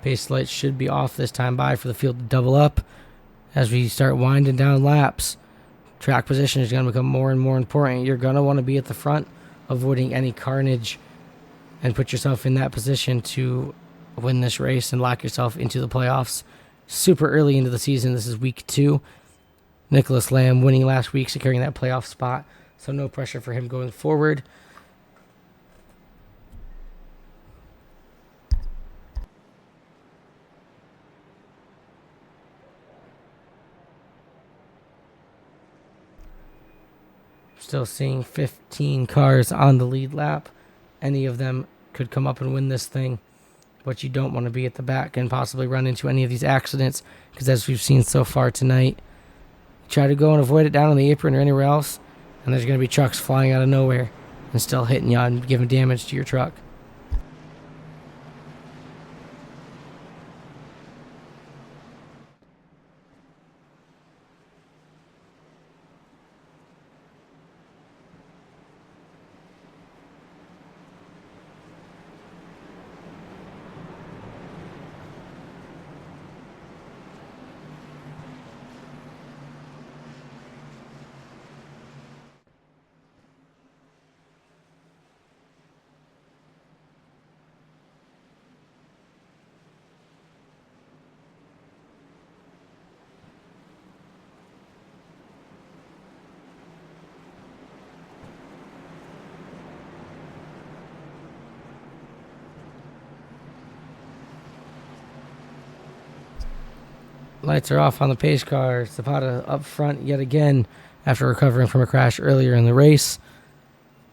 Pace lights should be off this time by for the field to double up. As we start winding down laps, track position is going to become more and more important. You're going to want to be at the front, avoiding any carnage, and put yourself in that position to win this race and lock yourself into the playoffs. Super early into the season. This is week 2. Nicholas Lamb winning last week, securing that playoff spot. So no pressure for him going forward. Still seeing 15 cars on the lead lap. Any of them could come up and win this thing. But you don't want to be at the back and possibly run into any of these accidents. Because as we've seen so far tonight, try to go and avoid it down on the apron or anywhere else. And there's going to be trucks flying out of nowhere and still hitting you and giving damage to your truck. Lights are off on the pace car. Zapata up front yet again after recovering from a crash earlier in the race.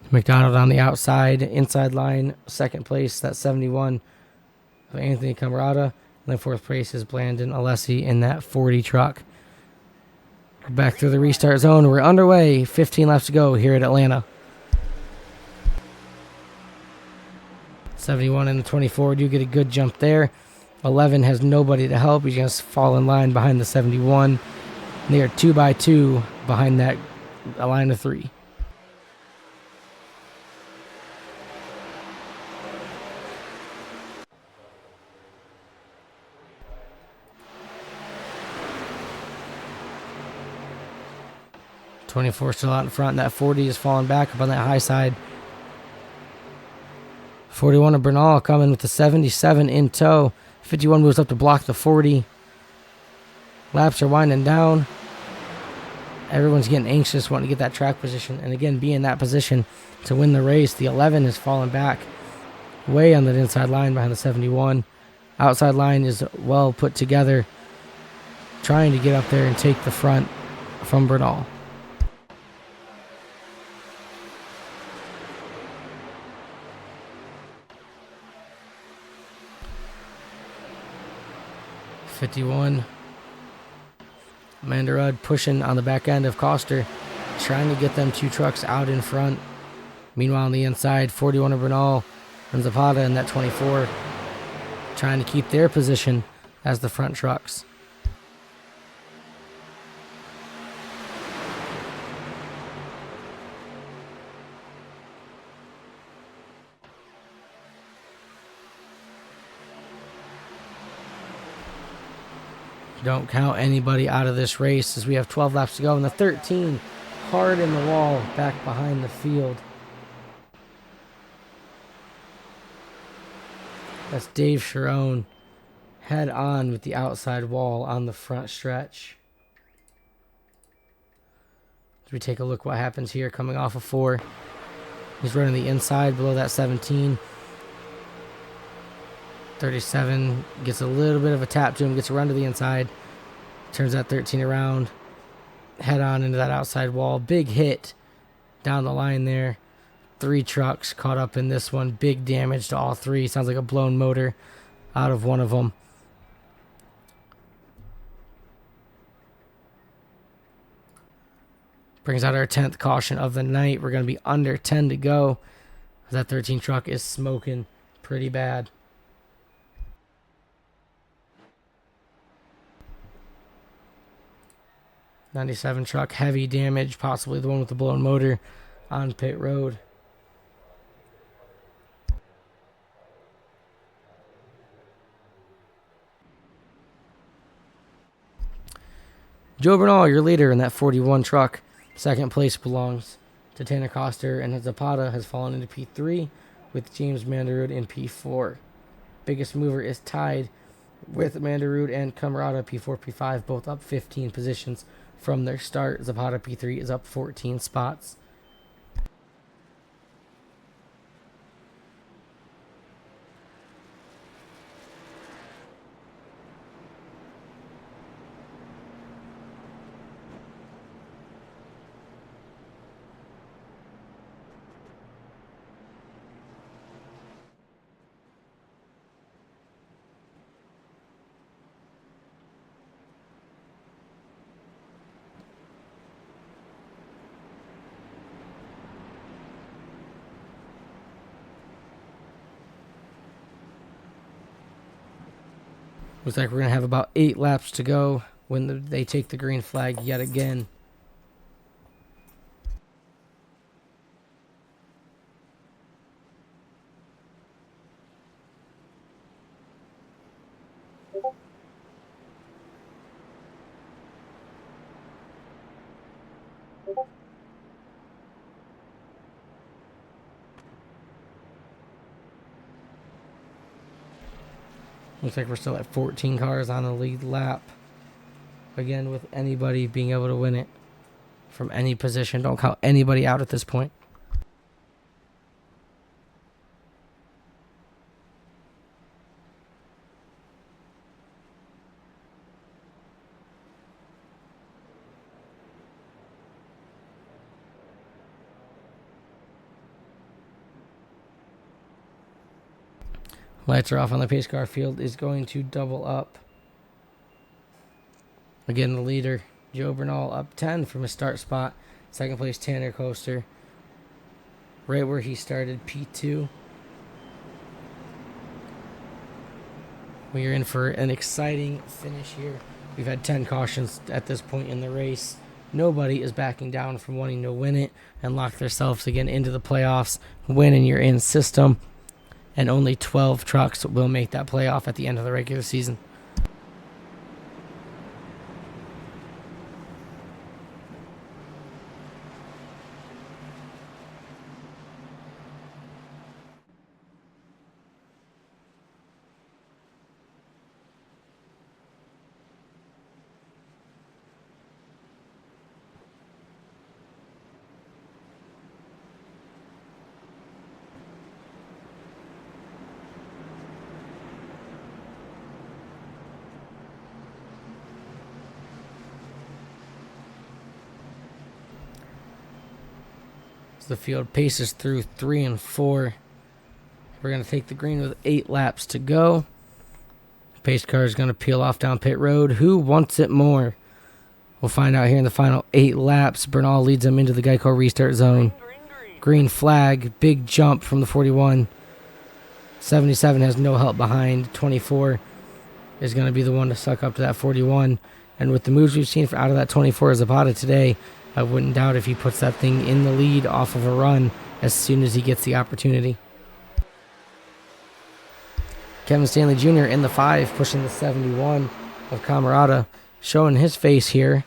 McDonald on the outside, inside line, second place, that's 71 of Anthony Camarada. And then fourth place is Blandon Alessi in that 40 truck. Back through the restart zone. We're underway. 15 laps to go here at Atlanta. 71 and the 24 do get a good jump there. 11 has nobody to help. He's going to fall in line behind the 71. And they are 2 by 2 behind that line of 3. '24 still out in front, and that 40 is falling back up on that high side. 41 of Bernal coming with the 77 in tow. 51 moves up to block the 40. Laps are winding down. Everyone's getting anxious, wanting to get that track position, and again, be in that position to win the race. The 11 is falling back way on the inside line behind the 71. Outside line is well put together, trying to get up there and take the front from Bernal. '51. Mandarud pushing on the back end of Coster, trying to get them 2 trucks out in front. Meanwhile, on the inside, 41 of Bernal and Zapata in that 24, trying to keep their position as the front trucks. Don't count anybody out of this race as we have 12 laps to go, and the 13 hard in the wall back behind the field. That's Dave Sharon head on with the outside wall on the front stretch. As we take a look what happens here coming off of 4. He's running the inside below that 17. 37 gets a little bit of a tap to him, gets a run to the inside, turns that 13 around, head on into that outside wall. Big hit down the line there. 3 trucks caught up in this one. Big damage to all 3. Sounds like a blown motor out of one of them. Brings out our 10th caution of the night. We're going to be under 10 to go. That 13 truck is smoking pretty bad. 97 truck, heavy damage, possibly the one with the blown motor on pit road. Joe Bernal, your leader in that 41 truck. Second place belongs to Tanner Coster, and Zapata has fallen into P3 with James Mandarud in P4. Biggest mover is tied with Mandarud and Camarada P4, P5, both up 15 positions from their start. Zapata P3 is up 14 spots. Looks like we're going to have about 8 laps to go when they take the green flag yet again. Looks like we're still at 14 cars on the lead lap. Again, with anybody being able to win it from any position. Don't count anybody out at this point. Lights are off on the pace car. Field is going to double up. Again, the leader, Joe Bernal, up 10 from his start spot. Second place, Tanner Coaster. Right where he started, P2. We are in for an exciting finish here. We've had 10 cautions at this point in the race. Nobody is backing down from wanting to win it and lock themselves again into the playoffs. Win and you're in system. And only 12 trucks will make that playoff at the end of the regular season. The field paces through 3 and 4. We're going to take the green with 8 laps to go. Pace car is going to peel off down pit road. Who wants it more? We'll find out here in the final 8 laps. Bernal leads them into the Geico restart zone. Green flag, big jump from the 41. 77 has no help behind. 24 is going to be the one to suck up to that 41. And with the moves we've seen out of that 24 Zapata today, I wouldn't doubt if he puts that thing in the lead off of a run as soon as he gets the opportunity. Kevin Stanley Jr. in the 5, pushing the 71 of Camarada, showing his face here,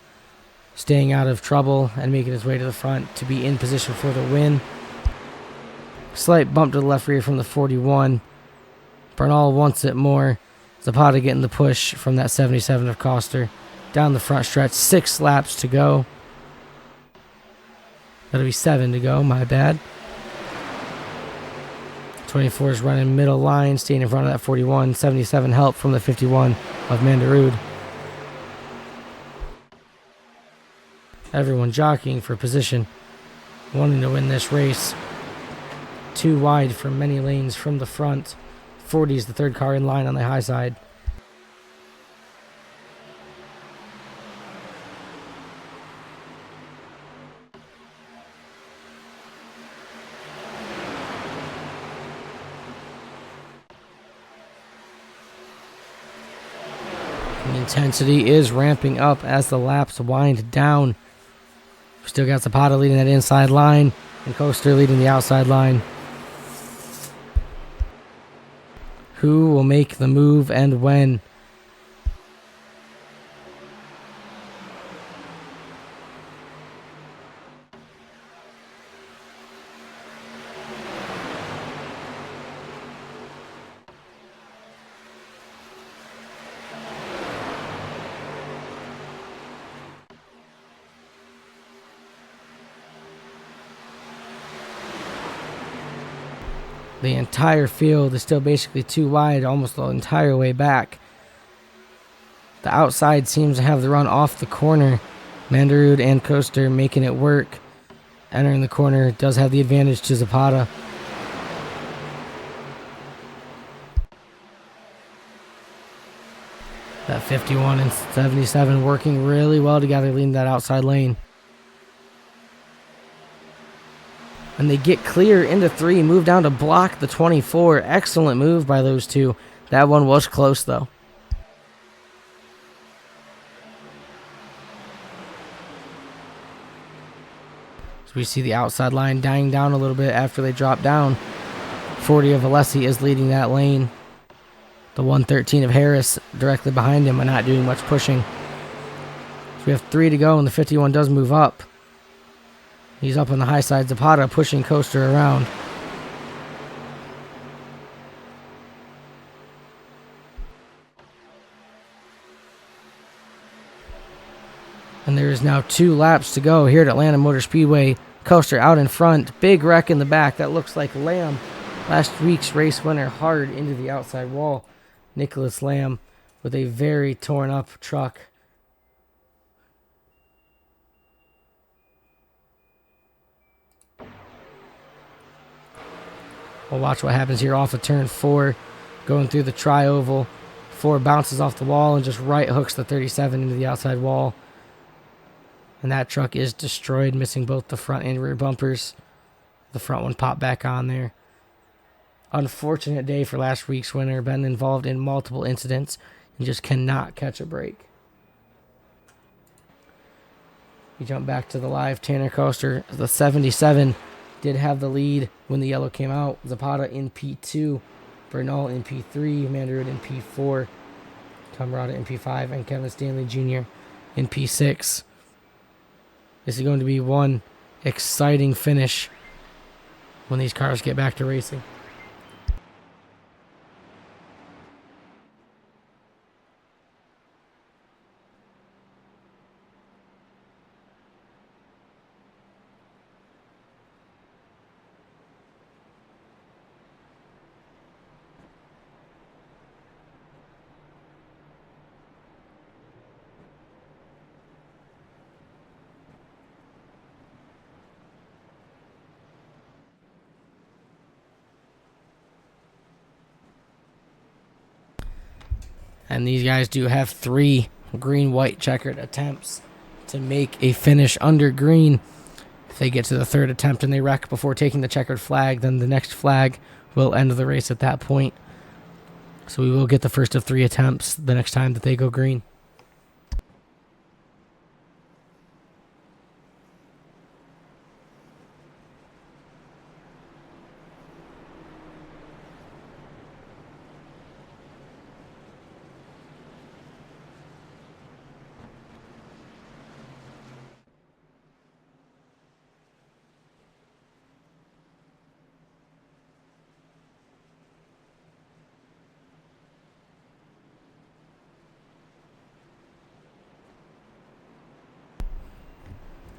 staying out of trouble and making his way to the front to be in position for the win. Slight bump to the left rear from the 41. Bernal wants it more. Zapata getting the push from that 77 of Coster. Down the front stretch, 6 laps to go. That'll be 7 to go, my bad. 24 is running middle line, staying in front of that 41. 77 help from the 51 of Mandarud. Everyone jockeying for position, wanting to win this race. Too wide for many lanes from the front. 40 is the third car in line on the high side. The intensity is ramping up as the laps wind down. Still got Zapata leading that inside line and Coaster leading the outside line. Who will make the move and when? The entire field is still basically too wide almost the entire way back. The outside seems to have the run off the corner. Mandarud and Coaster making it work. Entering the corner does have the advantage to Zapata. That 51 and 77 working really well together, leading that outside lane. And they get clear into 3, move down to block the 24. Excellent move by those two. That one was close, though. So we see the outside line dying down a little bit after they drop down. 40 of Alessi is leading that lane. The 113 of Harris directly behind him and not doing much pushing. So we have 3 to go, and the 51 does move up. He's up on the high side. Zapata pushing Coaster around. And there is now 2 laps to go here at Atlanta Motor Speedway. Coaster out in front. Big wreck in the back. That looks like Lamb, last week's race winner, hard into the outside wall. Nicholas Lamb with a very torn up truck. We'll watch what happens here off of turn 4. Going through the tri-oval. 4 bounces off the wall and just right hooks the 37 into the outside wall. And that truck is destroyed, missing both the front and rear bumpers. The front one popped back on there. Unfortunate day for last week's winner. Been involved in multiple incidents and just cannot catch a break. You jump back to the live Tanner Coaster. The 77 did have the lead when the yellow came out. Zapata in P2, Bernal in P3, Mandarud in P4, Camarada in P5, and Kevin Stanley Jr. in P6. This is going to be one exciting finish when these cars get back to racing. And these guys do have 3 green-white checkered attempts to make a finish under green. If they get to the 3rd attempt and they wreck before taking the checkered flag, then the next flag will end the race at that point. So we will get the first of 3 attempts the next time that they go green.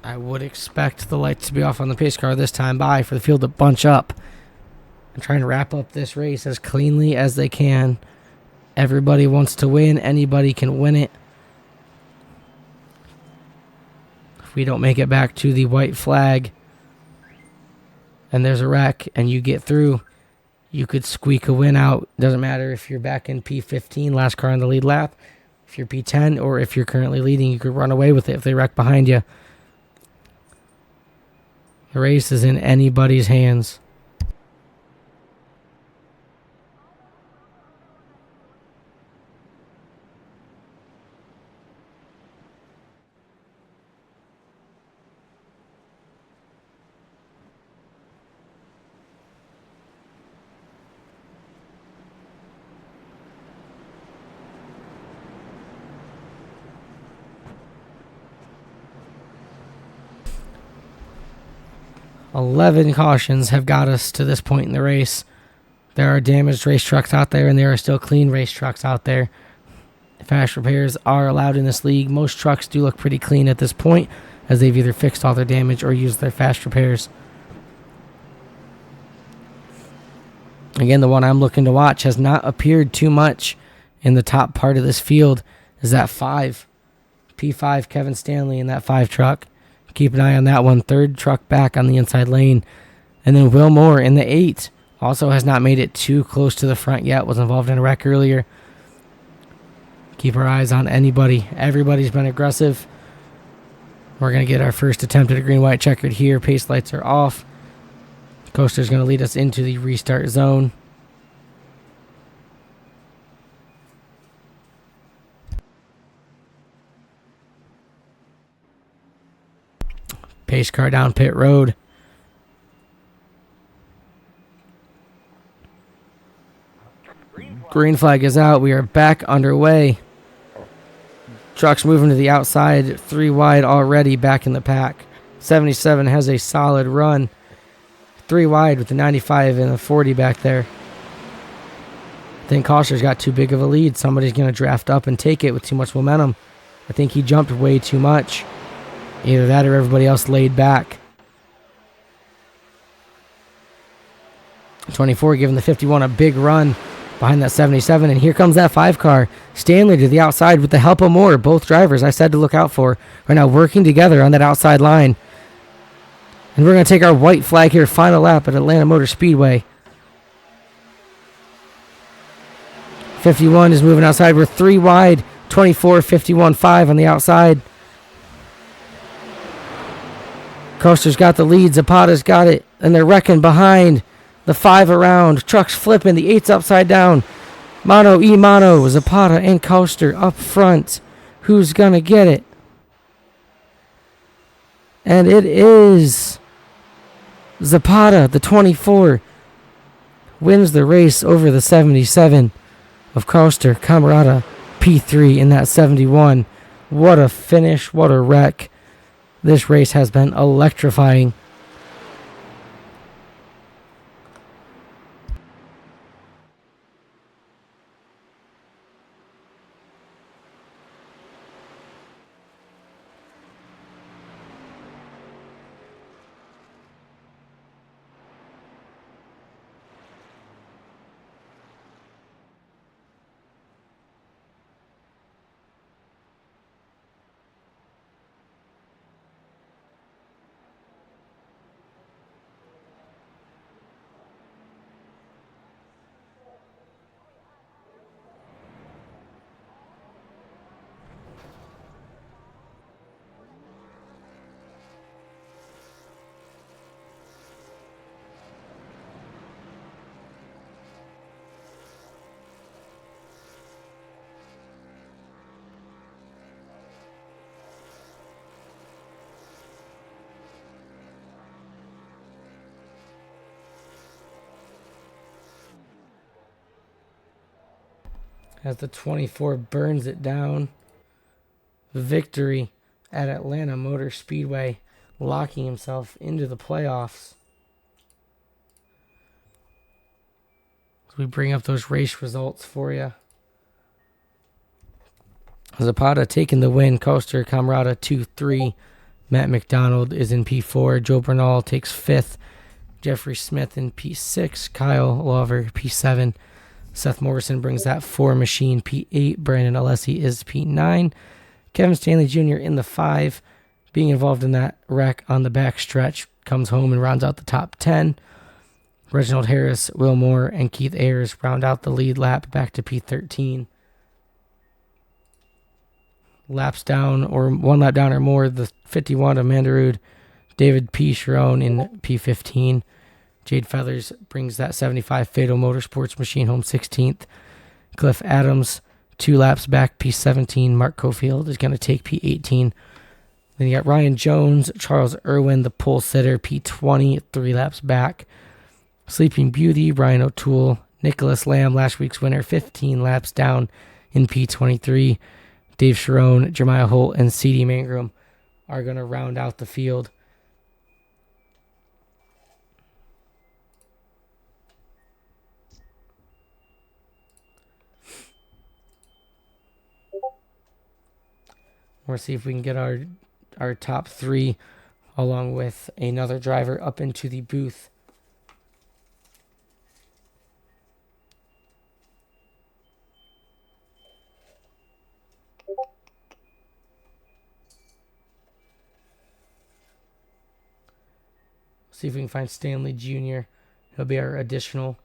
I would expect the lights to be off on the pace car this time by for the field to bunch up and trying to wrap up this race as cleanly as they can. Everybody wants to win. Anybody can win it. If we don't make it back to the white flag and there's a wreck and you get through, you could squeak a win out. Doesn't matter if you're back in P15, last car on the lead lap. If you're P10 or if you're currently leading, you could run away with it if they wreck behind you. The race is in anybody's hands. "11 cautions have got us to this point in the race. There are damaged race trucks out there, and there are still clean race trucks out there. Fast repairs are allowed in this league. Most trucks do look pretty clean at this point, as they've either fixed all their damage or used their fast repairs. Again, the one I'm looking to watch has not appeared too much in the top part of this field. Is that 5, P5 Kevin Stanley in that 5 truck. Keep an eye on that one. 3rd truck back on the inside lane. And then Will Moore in the 8 also has not made it too close to the front yet. Was involved in a wreck earlier. Keep our eyes on anybody. Everybody's been aggressive. We're going to get our first attempt at a green-white checkered here. Pace lights are off. Coaster's going to lead us into the restart zone. Pace car down pit road. Green flag is out. We are back underway. Trucks moving to the outside. 3 wide already back in the pack. 77 has a solid run. 3 wide with the 95 and the 40 back there. I think Koster's got too big of a lead. Somebody's going to draft up and take it with too much momentum. I think he jumped way too much. Either that or everybody else laid back. 24 giving the 51 a big run behind that 77. And here comes that 5 car. Stanley to the outside with the help of Moore. Both drivers I said to look out for are now working together on that outside line. And we're going to take our white flag here. Final lap at Atlanta Motor Speedway. 51 is moving outside. We're 3 wide. 24, 51, 5 on the outside. Coaster's got the lead. Zapata's got it. And they're wrecking behind. The 5 around. Truck's flipping. The 8's upside down. Mano e mano. Zapata and Coaster up front. Who's going to get it? And it is Zapata, the 24, wins the race over the 77 of Coaster. Camarada P3 in that 71. What a finish. What a wreck. This race has been electrifying. As the 24 burns it down. Victory at Atlanta Motor Speedway, locking himself into the playoffs. As we bring up those race results for you. Zapata taking the win. Coaster Camarada 2-3. Matt McDonald is in P4. Joe Bernal takes 5th. Jeffrey Smith in P6. Kyle Lover P7. Seth Morrison brings that 4 machine P8. Brandon Alessi is P9. Kevin Stanley Jr. in the 5. Being involved in that wreck on the back stretch, comes home and rounds out the top 10. Reginald Harris, Will Moore, and Keith Ayers round out the lead lap back to P13. Laps down, or 1 lap down or more, the 51 of Mandarud, David P. Sharon in P15. Jade Feathers brings that 75 Fatal Motorsports machine home 16th. Cliff Adams, 2 laps back, P17. Mark Cofield is going to take P18. Then you got Ryan Jones, Charles Irwin, the pole sitter, P20, 3 laps back. Sleeping Beauty, Brian O'Toole, Nicholas Lamb, last week's winner, 15 laps down in P23. Dave Sharon, Jeremiah Holt, and C.D. Mangrum are going to round out the field. We'll see if we can get our top 3 along with another driver up into the booth. See if we can find Stanley Jr. He'll be our additional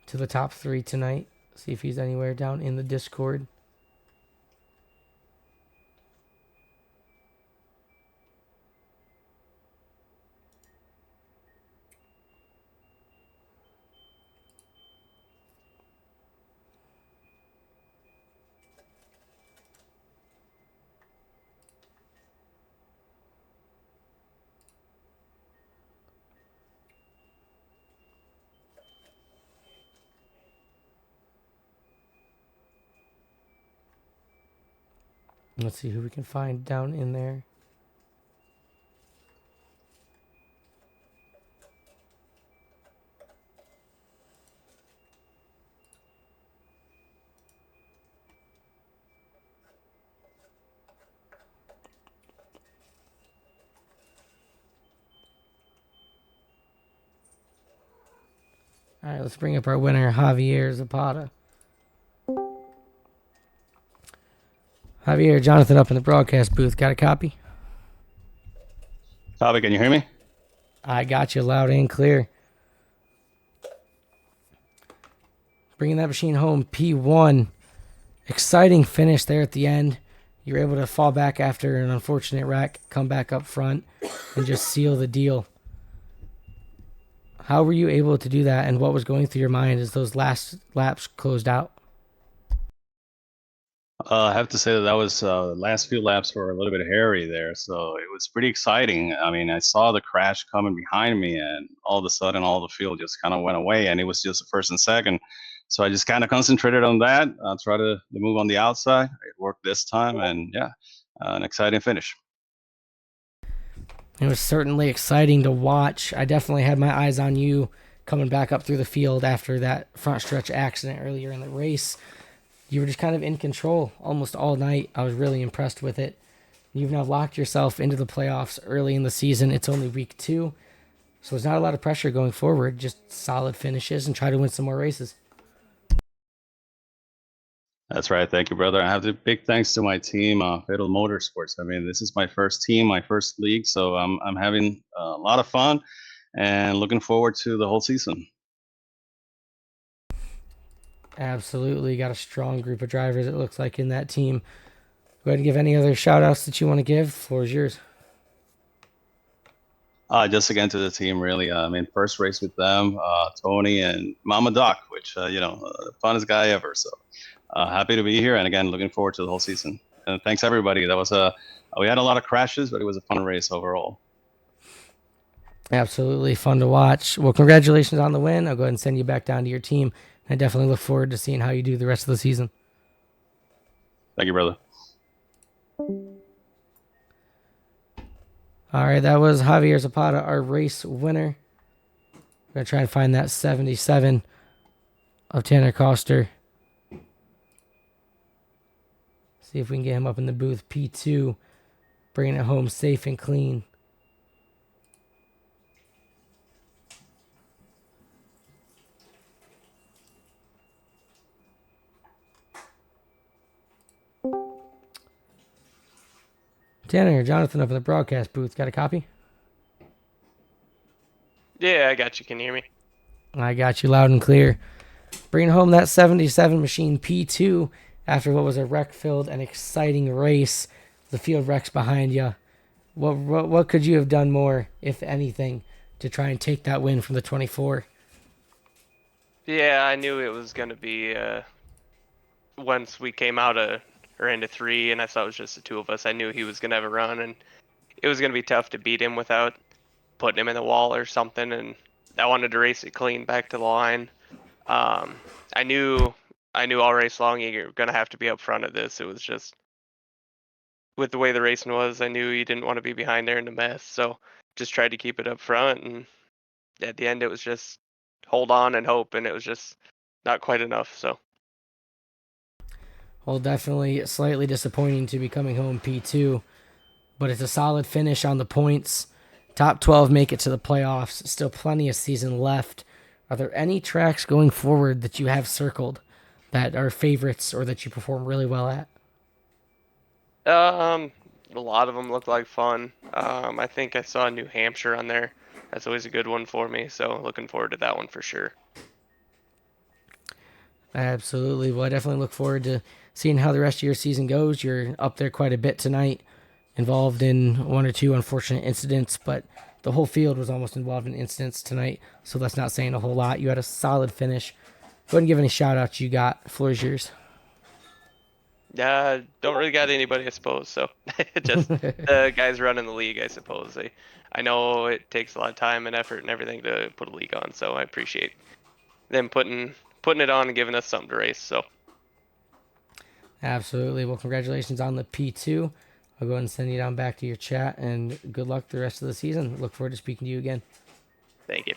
to the top 3 tonight. See if he's anywhere down in the Discord. Let's see who we can find down in there. All right, let's bring up our winner, Javier Zapata. Javier, Jonathan up in the broadcast booth. Got a copy? Bobby, can you hear me? I got you loud and clear. Bringing that machine home, P1. Exciting finish there at the end. You were able to fall back after an unfortunate wreck, come back up front, and just seal the deal. How were you able to do that, and what was going through your mind as those last laps closed out? I have to say that was last few laps were a little bit hairy there, so it was pretty exciting. I mean, I saw the crash coming behind me, and all of a sudden, all the field just kind of went away, and it was just the first and second. So I just kind of concentrated on that. Try to move on the outside. It worked this time, and yeah, an exciting finish. It was certainly exciting to watch. I definitely had my eyes on you coming back up through the field after that front stretch accident earlier in the race. You were just kind of in control almost all night. I was really impressed with it. You've now locked yourself into the playoffs early in the season. It's only week 2, so there's not a lot of pressure going forward. Just solid finishes and try to win some more races. That's right. Thank you, brother. I have to big thanks to my team, Atlanta Motor Sports. I mean, this is my first team, my first league, so I'm having a lot of fun and looking forward to the whole season. Absolutely. Got a strong group of drivers, it looks like, in that team. Go ahead and give any other shout outs that you want to give. The floor is yours. Just again to the team, really. I mean, first race with them, Tony and Mama Doc, which the funnest guy ever. So happy to be here, and again, looking forward to the whole season. And thanks everybody. That was we had a lot of crashes, but it was a fun race overall. Absolutely fun to watch. Well, congratulations on the win. I'll go ahead and send you back down to your team. I definitely look forward to seeing how you do the rest of the season. Thank you, brother. All right, that was Javier Zapata, our race winner. We're going to try and find that 77 of Tanner Coster. See if we can get him up in the booth. P2, bringing it home safe and clean. Tanner, Jonathan up in the broadcast booth. Got a copy? Yeah, I got you. Can you hear me? I got you loud and clear. Bringing home that 77 machine P2 after what was a wreck-filled and exciting race. The field wrecks behind you. What could you have done more, if anything, to try and take that win from the 24? Yeah, I knew it was gonna be once we came out or into 3, and I saw it was just the two of us. I knew he was gonna have a run, and it was gonna be tough to beat him without putting him in the wall or something. And I wanted to race it clean back to the line. Um, I knew all race long you're gonna have to be up front of this. It was just with the way the racing was, I knew you didn't want to be behind there in the mess. So just tried to keep it up front, and at the end it was just hold on and hope, and it was just not quite enough. So Well, definitely slightly disappointing to be coming home P2, but it's a solid finish on the points. Top 12 make it to the playoffs. Still plenty of season left. Are there any tracks going forward that you have circled that are favorites or that you perform really well at? a lot of them look like fun. I think I saw New Hampshire on there. That's always a good one for me. So looking forward to that one for sure. Absolutely. Well, I definitely look forward to seeing how the rest of your season goes. You're up there quite a bit tonight, involved in one or two unfortunate incidents, but the whole field was almost involved in incidents tonight, so that's not saying a whole lot. You had a solid finish. Go ahead and give any shout outs you got. Floor is yours. Don't really got anybody, I suppose. So just the guys running the league, I suppose. I know it takes a lot of time and effort and everything to put a league on, so I appreciate them putting it on and giving us something to race. So Absolutely. Well, congratulations on the P2. I'll go ahead and send you down back to your chat, and good luck the rest of the season. Look forward to speaking to you again. thank you.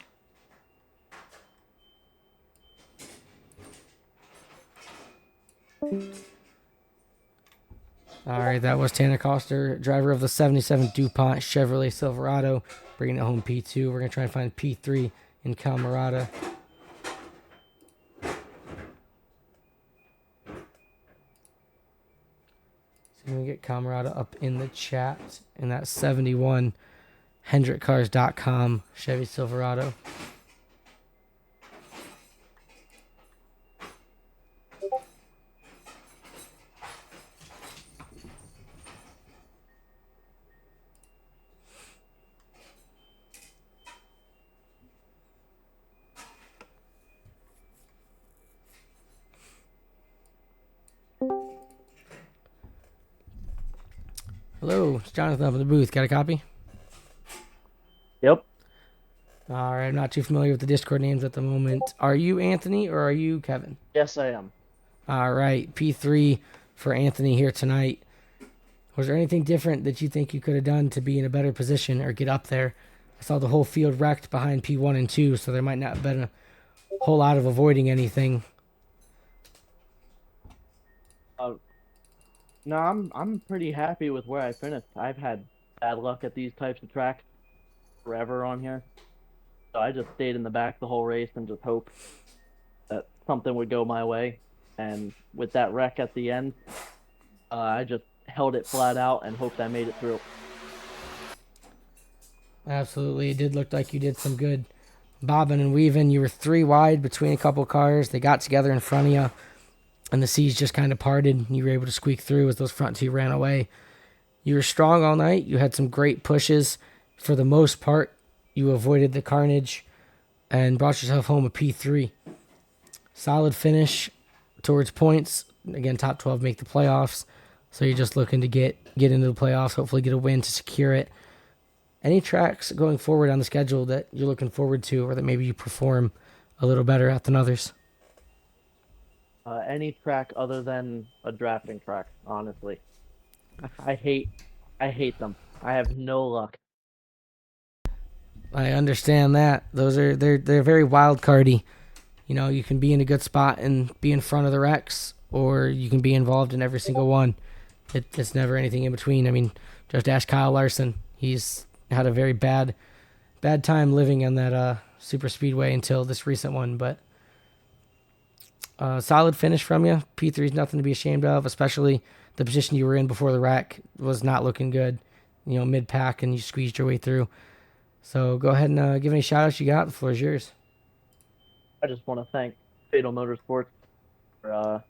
All right, that was Tanner Coster, driver of the 77 DuPont Chevrolet Silverado, bringing it home P2. We're going to try and find P3 in Camarada. So we can get Camarada up in the chat in that 71 HendrickCars.com Chevy Silverado. Hello, it's Jonathan up in the booth. Got a copy? Yep. All right, I'm not too familiar with the Discord names at the moment. Are you Anthony or are you Kevin? Yes, I am. All right, P3 for Anthony here tonight. Was there anything different that you think you could have done to be in a better position or get up there? I saw the whole field wrecked behind P1 and 2, so there might not have been a whole lot of avoiding anything. Uh, no, I'm pretty happy with where I finished. I've had bad luck at these types of tracks forever on here, so I just stayed in the back the whole race and just hoped that something would go my way. And with that wreck at the end, I just held it flat out and hoped I made it through. Absolutely, it did look like you did some good bobbing and weaving. You were 3 wide between a couple cars. They got together in front of you, and the seas just kind of parted. You were able to squeak through as those front 2 ran away. You were strong all night. You had some great pushes. For the most part, you avoided the carnage and brought yourself home a P3. Solid finish towards points. Again, top 12 make the playoffs. So you're just looking to get into the playoffs, hopefully get a win to secure it. Any tracks going forward on the schedule that you're looking forward to or that maybe you perform a little better at than others? Any track other than a drafting track, honestly. I hate them. I have no luck. I understand that. They're very wild cardy. You know, you can be in a good spot and be in front of the wrecks, or you can be involved in every single one. It's never anything in between. I mean, just ask Kyle Larson. He's had a very bad time living on that super speedway until this recent one, but solid finish from you. P3 is nothing to be ashamed of, especially the position you were in before the wreck was not looking good. You know, mid pack, and you squeezed your way through. So go ahead and give any shout outs you got. The floor is yours. I just want to thank Fatal Motorsports for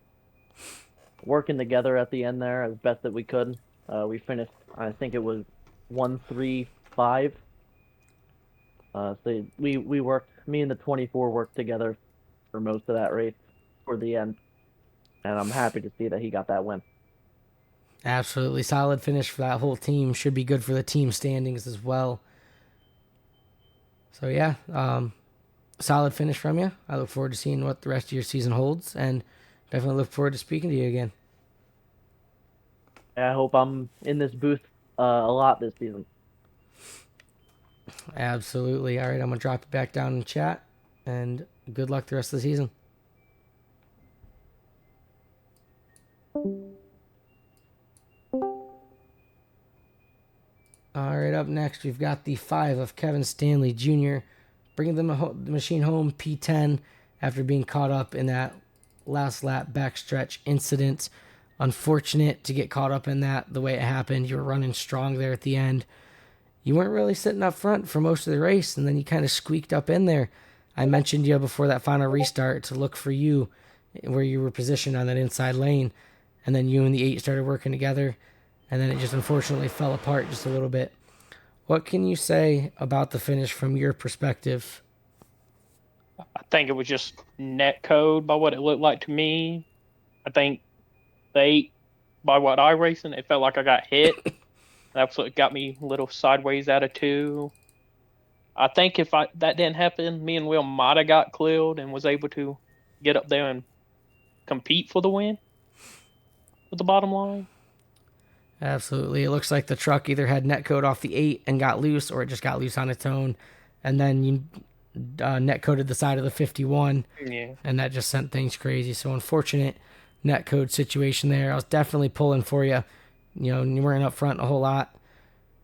working together at the end there as best that we could. We finished, I think it was 1-3-5. So we worked, me and the 24 worked together for most of that race for the end, and I'm happy to see that he got that win. Absolutely solid finish for that whole team. Should be good for the team standings as well. So yeah, solid finish from you. I look forward to seeing what the rest of your season holds, and definitely look forward to speaking to you again. I hope I'm in this booth a lot this season. Absolutely. All right, I'm gonna drop it back down in chat, and good luck the rest of the season. All right, up next we've got the 5 of Kevin Stanley Jr. bringing the machine home P10 after being caught up in that last lap backstretch incident. Unfortunate to get caught up in that the way it happened. You were running strong there at the end. You weren't really sitting up front for most of the race, and then you kind of squeaked up in there. I mentioned you before that final restart to look for you where you were positioned on that inside lane, and then you and the 8 started working together, and then it just unfortunately fell apart just a little bit. What can you say about the finish from your perspective? I think it was just net code by what it looked like to me. I think by what iRacing, it felt like I got hit. That's what got me a little sideways out of 2. I think if that didn't happen, me and Will might have got cleared and was able to get up there and compete for the win. With the bottom line. Absolutely. It looks like the truck either had netcode off the 8 and got loose, or it just got loose on its own. And then you netcoded the side of the 51. Yeah. And that just sent things crazy. So unfortunate netcode situation there. I was definitely pulling for you. You know, you weren't up front a whole lot.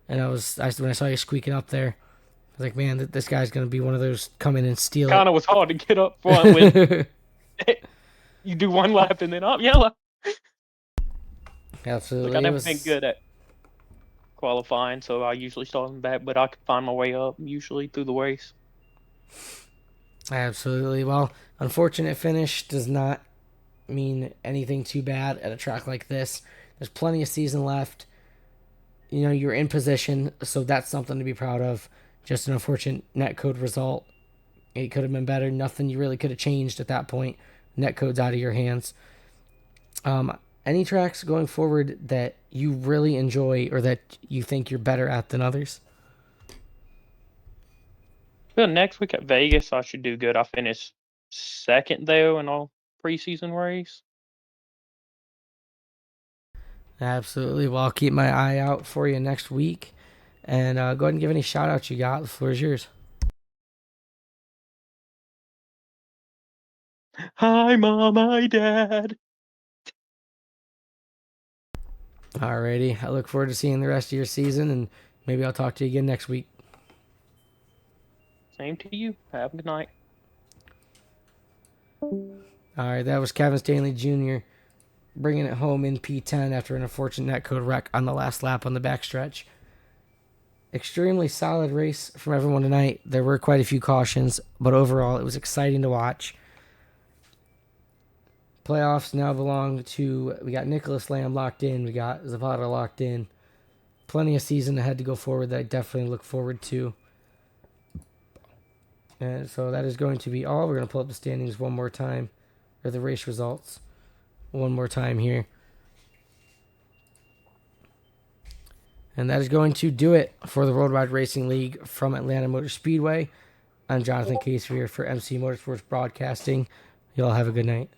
And when I saw you squeaking up there, I was like, man, this guy's going to be one of those come in and steal Kind of was hard to get up front when you do one lap and then up yellow. Absolutely. Look, I never been good at qualifying, so I usually start in the back, but I could find my way up usually through the race. Absolutely. Well, unfortunate finish does not mean anything too bad at a track like this. There's plenty of season left. You know, you're in position, so that's something to be proud of. Just an unfortunate netcode result. It could have been better. Nothing you really could have changed at that point. Netcode's out of your hands. Any tracks going forward that you really enjoy or that you think you're better at than others? Well, next week at Vegas, I should do good. I finished second though in all preseason race. Absolutely. Well, I'll keep my eye out for you next week. And go ahead and give any shout outs you got. The floor is yours. Hi, Mom. Hi, Dad. Alrighty. I look forward to seeing the rest of your season, and maybe I'll talk to you again next week. Same to you. Have a good night. All right, that was Kevin Stanley Jr. bringing it home in P10 after an unfortunate netcode wreck on the last lap on the backstretch. Extremely solid race from everyone tonight. There were quite a few cautions, but overall it was exciting to watch. Playoffs now belong to, we got Nicholas Lamb locked in, we got Zapata locked in. Plenty of season ahead to go forward that I definitely look forward to. And so that is going to be all. We're going to pull up the standings one more time, or the race results one more time here. And that is going to do it for the Worldwide Racing League from Atlanta Motor Speedway. I'm Jonathan Casevier for MC Motorsports Broadcasting. You all have a good night.